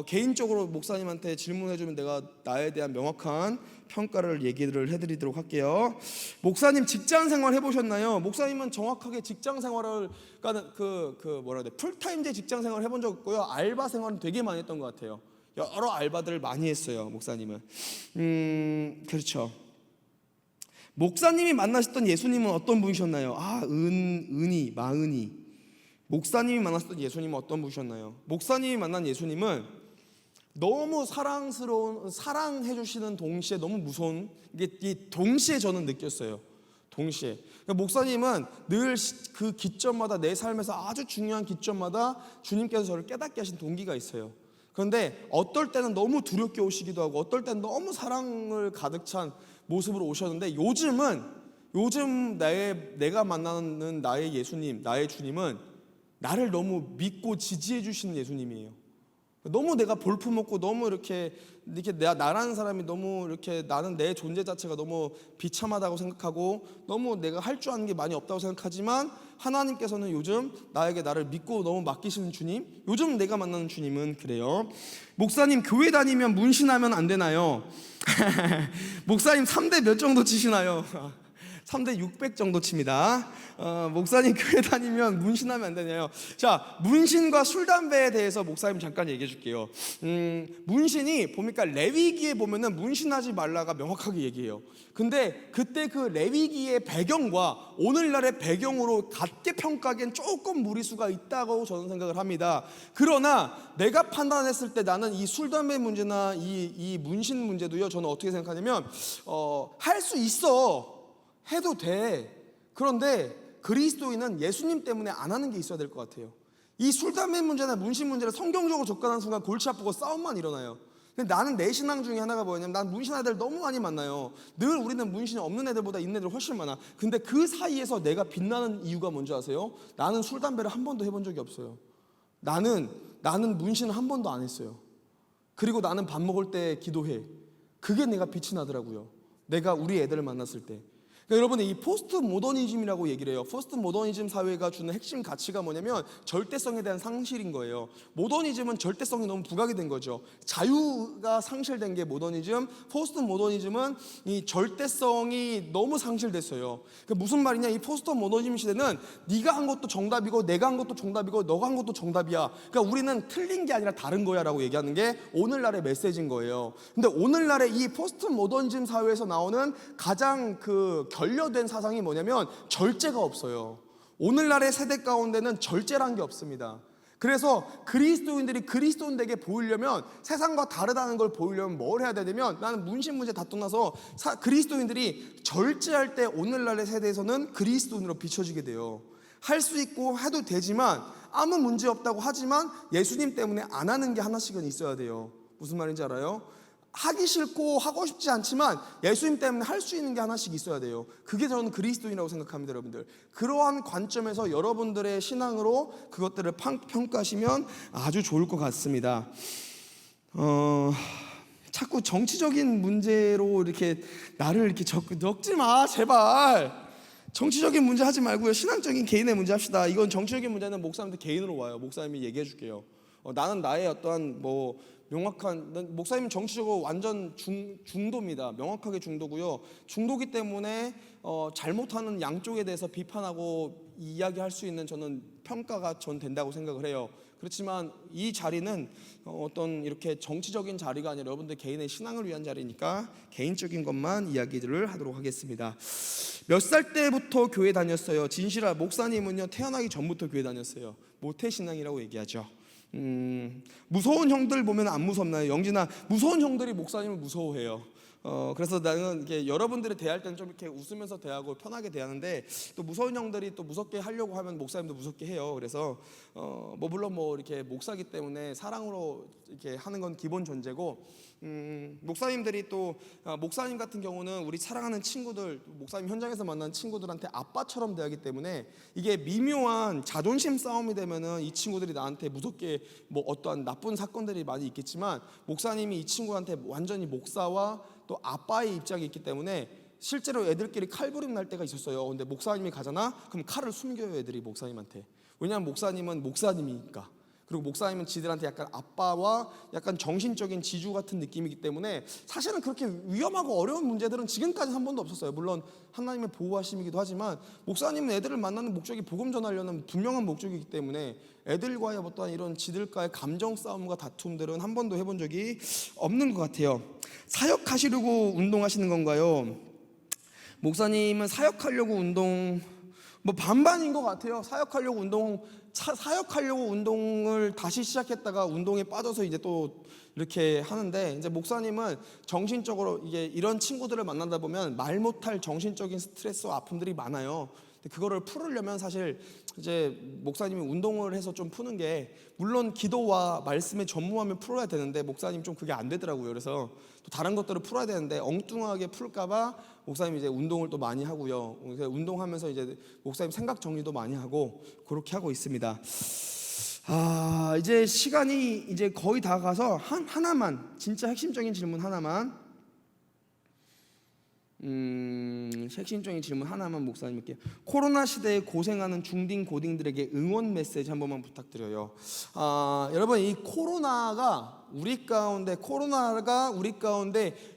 개인적으로 목사님한테 질문해주면 내가 나에 대한 명확한 평가를 얘기를 해드리도록 할게요. 목사님 직장 생활 해보셨나요? 목사님은 정확하게 직장 생활을 풀타임제 직장 생활 해본 적 없고요. 알바 생활은 되게 많이 했던 것 같아요. 여러 알바들을 많이 했어요. 목사님은. 그렇죠. 목사님이 만나셨던 예수님은 어떤 분이셨나요? 마은이. 목사님이 만났던 예수님은 어떤 분이셨나요? 목사님이 만난 예수님은 너무 사랑해 주시는 동시에 너무 무서운, 이게 동시에 저는 느꼈어요. 동시에. 그러니까 목사님은 늘 그 기점마다, 내 삶에서 아주 중요한 기점마다 주님께서 저를 깨닫게 하신 동기가 있어요. 그런데 어떨 때는 너무 두렵게 오시기도 하고 어떨 때는 너무 사랑을 가득 찬 모습으로 오셨는데 요즘 내가 만나는 나의 예수님, 나의 주님은 나를 너무 믿고 지지해 주시는 예수님이에요. 너무 내가 볼품없고 너무 이렇게 나라는 사람이 너무 이렇게 나는 내 존재 자체가 너무 비참하다고 생각하고 너무 내가 할 줄 아는 게 많이 없다고 생각하지만 하나님께서는 요즘 나를 믿고 너무 맡기시는 주님, 요즘 내가 만나는 주님은 그래요. 목사님 교회 다니면 문신하면 안 되나요? 목사님 3대 몇 정도 치시나요? 3대 600 정도 칩니다. 목사님 교회 다니면 문신하면 안 되냐요? 자, 문신과 술, 담배에 대해서 목사님 잠깐 얘기해 줄게요. 문신이 보니까 레위기에 보면은 문신하지 말라가 명확하게 얘기해요. 근데 그때 그 레위기의 배경과 오늘날의 배경으로 같게 평가하기엔 조금 무리수가 있다고 저는 생각을 합니다. 그러나 내가 판단했을 때 나는 이 술, 담배 문제나 이 문신 문제도요, 저는 어떻게 생각하냐면 할 수 있어. 해도 돼. 그런데 그리스도인은 예수님 때문에 안 하는 게 있어야 될 것 같아요. 이 술, 담배 문제나 문신 문제를 성경적으로 접근하는 순간 골치 아프고 싸움만 일어나요. 근데 나는 내 신앙 중에 하나가 뭐냐면 난 문신 애들 너무 많이 만나요. 늘 우리는 문신이 없는 애들보다 있는 애들 훨씬 많아. 근데 그 사이에서 내가 빛나는 이유가 뭔지 아세요? 나는 술, 담배를 한 번도 해본 적이 없어요. 나는 문신을 한 번도 안 했어요. 그리고 나는 밥 먹을 때 기도해. 그게 내가 빛이 나더라고요. 내가 우리 애들을 만났을 때. 그러니까 여러분, 이 포스트 모더니즘이라고 얘기를 해요. 포스트 모더니즘 사회가 주는 핵심 가치가 뭐냐면 절대성에 대한 상실인 거예요. 모더니즘은 절대성이 너무 부각이 된 거죠. 자유가 상실된 게 모더니즘, 포스트 모더니즘은 이 절대성이 너무 상실됐어요. 그러니까 무슨 말이냐, 이 포스트 모더니즘 시대는 네가 한 것도 정답이고 내가 한 것도 정답이고 너가 한 것도 정답이야. 그러니까 우리는 틀린 게 아니라 다른 거야 라고 얘기하는 게 오늘날의 메시지인 거예요. 근데 오늘날의 이 포스트 모더니즘 사회에서 나오는 가장 결여된 사상이 뭐냐면 절제가 없어요. 오늘날의 세대 가운데는 절제란 게 없습니다. 그래서 그리스도인들이 그리스도인되게 보이려면, 세상과 다르다는 걸 보이려면 뭘 해야 되냐면, 나는 문신문제 다 떠나서 그리스도인들이 절제할 때 오늘날의 세대에서는 그리스도인으로 비춰지게 돼요. 할 수 있고 해도 되지만, 아무 문제 없다고 하지만 예수님 때문에 안 하는 게 하나씩은 있어야 돼요. 무슨 말인지 알아요? 하기 싫고 하고 싶지 않지만 예수님 때문에 할 수 있는 게 하나씩 있어야 돼요. 그게 저는 그리스도인이라고 생각합니다, 여러분들. 그러한 관점에서 여러분들의 신앙으로 그것들을 평가하시면 아주 좋을 것 같습니다. 자꾸 정치적인 문제로 이렇게 나를 이렇게 적지 마, 제발. 정치적인 문제 하지 말고요, 신앙적인 개인의 문제 합시다. 이건 정치적인 문제는 목사님들 개인으로 와요. 목사님이 얘기해 줄게요. 나는 나의 어떠한 명확한, 목사님은 정치적으로 완전 중도입니다. 명확하게 중도고요. 중도기 때문에 잘못하는 양쪽에 대해서 비판하고 이야기할 수 있는, 저는 평가가 전 된다고 생각을 해요. 그렇지만 이 자리는 어떤 이렇게 정치적인 자리가 아니라 여러분들 개인의 신앙을 위한 자리니까 개인적인 것만 이야기들을 하도록 하겠습니다. 몇 살 때부터 교회 다녔어요? 진실아, 목사님은요 태어나기 전부터 교회 다녔어요. 모태신앙이라고 얘기하죠. 무서운 형들 보면 안 무섭나요? 영진아, 무서운 형들이 목사님을 무서워해요. 그래서 나는 이렇게 여러분들이 대할 때는 좀 이렇게 웃으면서 대하고 편하게 대하는데, 또 무서운 형들이 또 무섭게 하려고 하면 목사님도 무섭게 해요. 그래서 물론 이렇게 목사기 때문에 사랑으로 이렇게 하는 건 기본 존재고, 목사님들이 또 목사님 같은 경우는 우리 사랑하는 친구들, 목사님 현장에서 만난 친구들한테 아빠처럼 대하기 때문에 이게 미묘한 자존심 싸움이 되면은 이 친구들이 나한테 무섭게 어떠한 나쁜 사건들이 많이 있겠지만, 목사님이 이 친구한테 완전히 목사와 또 아빠의 입장이 있기 때문에 실제로 애들끼리 칼부림 날 때가 있었어요. 근데 목사님이 가잖아? 그럼 칼을 숨겨요, 애들이 목사님한테. 왜냐하면 목사님은 목사님이니까. 그리고 목사님은 지들한테 약간 아빠와 약간 정신적인 지주 같은 느낌이기 때문에 사실은 그렇게 위험하고 어려운 문제들은 지금까지 한 번도 없었어요. 물론 하나님의 보호하심이기도 하지만, 목사님은 애들을 만나는 목적이 복음 전하려는 분명한 목적이기 때문에 애들과의 어떤 이런 지들과의 감정 싸움과 다툼들은 한 번도 해본 적이 없는 것 같아요. 사역하시려고 운동하시는 건가요? 목사님은 사역하려고 운동 반반인 것 같아요. 사역하려고 운동을 다시 시작했다가 운동에 빠져서 이제 또 이렇게 하는데, 이제 목사님은 정신적으로 이게 이런 친구들을 만나다 보면 말 못할 정신적인 스트레스와 아픔들이 많아요. 그거를 풀으려면 사실 이제 목사님이 운동을 해서 좀 푸는 게, 물론 기도와 말씀에 전무하면 풀어야 되는데 목사님 좀 그게 안 되더라고요. 그래서 또 다른 것들을 풀어야 되는데 엉뚱하게 풀까봐 목사님이 이제 운동을 또 많이 하고요. 운동하면서 이제 목사님 생각 정리도 많이 하고 그렇게 하고 있습니다. 이제 시간이 이제 거의 다 가서 하나만, 진짜 핵심적인 질문 하나만, 핵심적인 질문 하나만 목사님께. 코로나 시대에 고생하는 중딩 고딩들에게 응원 메시지 한 번만 부탁드려요. 여러분, 이 코로나가 우리 가운데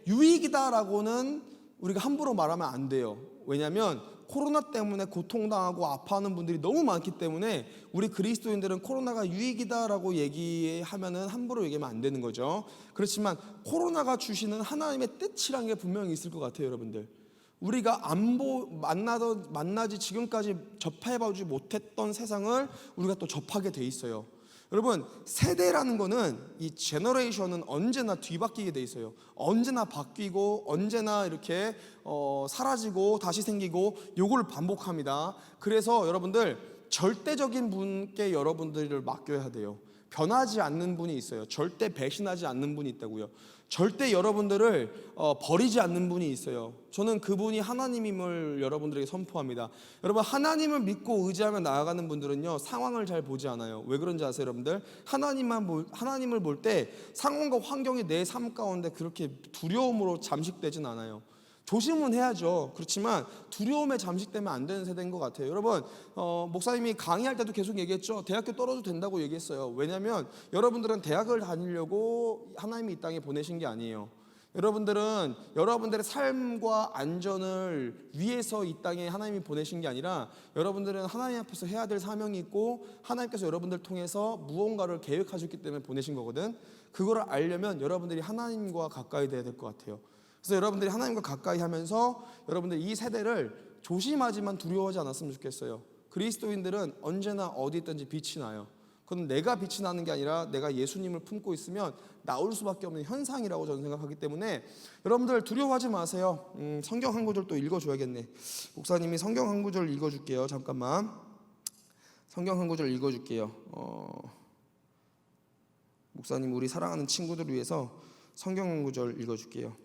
유익이다라고는 우리가 함부로 말하면 안 돼요. 왜냐하면 코로나 때문에 고통당하고 아파하는 분들이 너무 많기 때문에 우리 그리스도인들은 코로나가 유익이다라고 얘기하면은 함부로 얘기하면 안 되는 거죠. 그렇지만 코로나가 주시는 하나님의 뜻이라는 게 분명히 있을 것 같아요, 여러분들. 우리가 만나지 지금까지 접해보지 못했던 세상을 우리가 또 접하게 돼 있어요. 여러분, 세대라는 거는, 이 제너레이션은 언제나 뒤바뀌게 돼 있어요. 언제나 바뀌고 언제나 이렇게 사라지고 다시 생기고, 요걸 반복합니다. 그래서 여러분들, 절대적인 분께 여러분들을 맡겨야 돼요. 변하지 않는 분이 있어요. 절대 배신하지 않는 분이 있다고요. 절대 여러분들을 버리지 않는 분이 있어요. 저는 그분이 하나님임을 여러분들에게 선포합니다. 여러분, 하나님을 믿고 의지하며 나아가는 분들은요, 상황을 잘 보지 않아요. 왜 그런지 아세요, 여러분들? 하나님을 볼 때 상황과 환경이 내 삶 가운데 그렇게 두려움으로 잠식되진 않아요. 조심은 해야죠. 그렇지만 두려움에 잠식되면 안 되는 세대인 것 같아요. 여러분, 목사님이 강의할 때도 계속 얘기했죠. 대학교 떨어져도 된다고 얘기했어요. 왜냐하면 여러분들은 대학을 다니려고 하나님이 이 땅에 보내신 게 아니에요. 여러분들은 여러분들의 삶과 안전을 위해서 이 땅에 하나님이 보내신 게 아니라 여러분들은 하나님 앞에서 해야 될 사명이 있고 하나님께서 여러분들을 통해서 무언가를 계획하셨기 때문에 보내신 거거든. 그거를 알려면 여러분들이 하나님과 가까이 돼야 될 것 같아요. 그래서 여러분들이 하나님과 가까이 하면서 여러분들 이 세대를 조심하지만 두려워하지 않았으면 좋겠어요. 그리스도인들은 언제나 어디 있든지 빛이 나요. 그건 내가 빛이 나는 게 아니라 내가 예수님을 품고 있으면 나올 수밖에 없는 현상이라고 저는 생각하기 때문에 여러분들 두려워하지 마세요. 성경 한 구절 또 읽어줘야겠네. 목사님이 성경 한 구절 읽어줄게요. 잠깐만. 성경 한 구절 읽어줄게요. 목사님 우리 사랑하는 친구들을 위해서 성경 한 구절 읽어줄게요.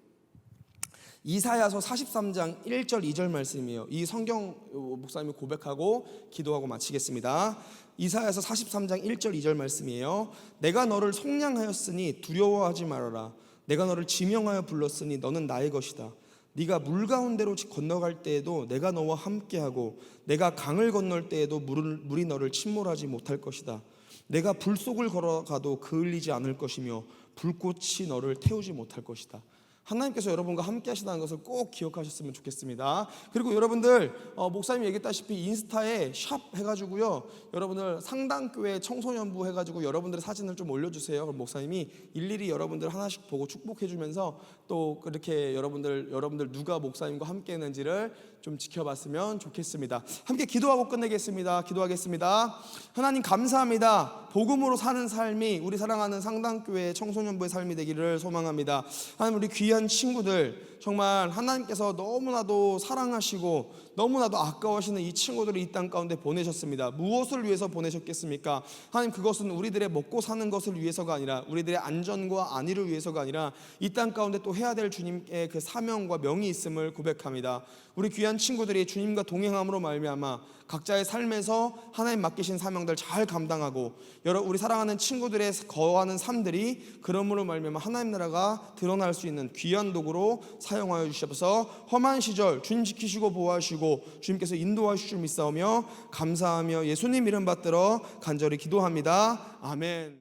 이사야서 43장 1절 2절 말씀이에요. 이 성경 목사님이 고백하고 기도하고 마치겠습니다. 이사야서 43장 1절 2절 말씀이에요. 내가 너를 속량하였으니 두려워하지 말아라. 내가 너를 지명하여 불렀으니 너는 나의 것이다. 네가 물 가운데로 건너갈 때에도 내가 너와 함께하고 내가 강을 건널 때에도 물이 너를 침몰하지 못할 것이다. 내가 불 속을 걸어가도 그을리지 않을 것이며 불꽃이 너를 태우지 못할 것이다. 하나님께서 여러분과 함께 하시다는 것을 꼭 기억하셨으면 좋겠습니다. 그리고 여러분들 목사님이 얘기했다시피 인스타에 샵 해가지고요, 여러분들 상당교회 청소년부 해가지고 여러분들의 사진을 좀 올려주세요. 그럼 목사님이 일일이 여러분들 하나씩 보고 축복해주면서 또 그렇게 여러분들 누가 목사님과 함께 했는지를 좀 지켜봤으면 좋겠습니다. 함께 기도하고 끝내겠습니다. 기도하겠습니다. 하나님 감사합니다. 복음으로 사는 삶이 우리 사랑하는 상당교회 청소년부의 삶이 되기를 소망합니다. 하나님 우리 귀한 친구들 정말 하나님께서 너무나도 사랑하시고 너무나도 아까워하시는 이 친구들을 이 땅 가운데 보내셨습니다. 무엇을 위해서 보내셨겠습니까? 하나님 그것은 우리들의 먹고 사는 것을 위해서가 아니라 우리들의 안전과 안위를 위해서가 아니라 이 땅 가운데 또 해야 될 주님의 그 사명과 명이 있음을 고백합니다. 우리 귀한 친구들이 주님과 동행함으로 말미암아 각자의 삶에서 하나님 맡기신 사명들 잘 감당하고 우리 사랑하는 친구들의 거하는 삶들이 그러므로 말미암아 하나님 나라가 드러날 수 있는 귀한 도구로 사용하여 주셔서 험한 시절 주님 지키시고 보호하시고 주님께서 인도하실 줄 믿사오며 감사하며 예수님 이름 받들어 간절히 기도합니다. 아멘.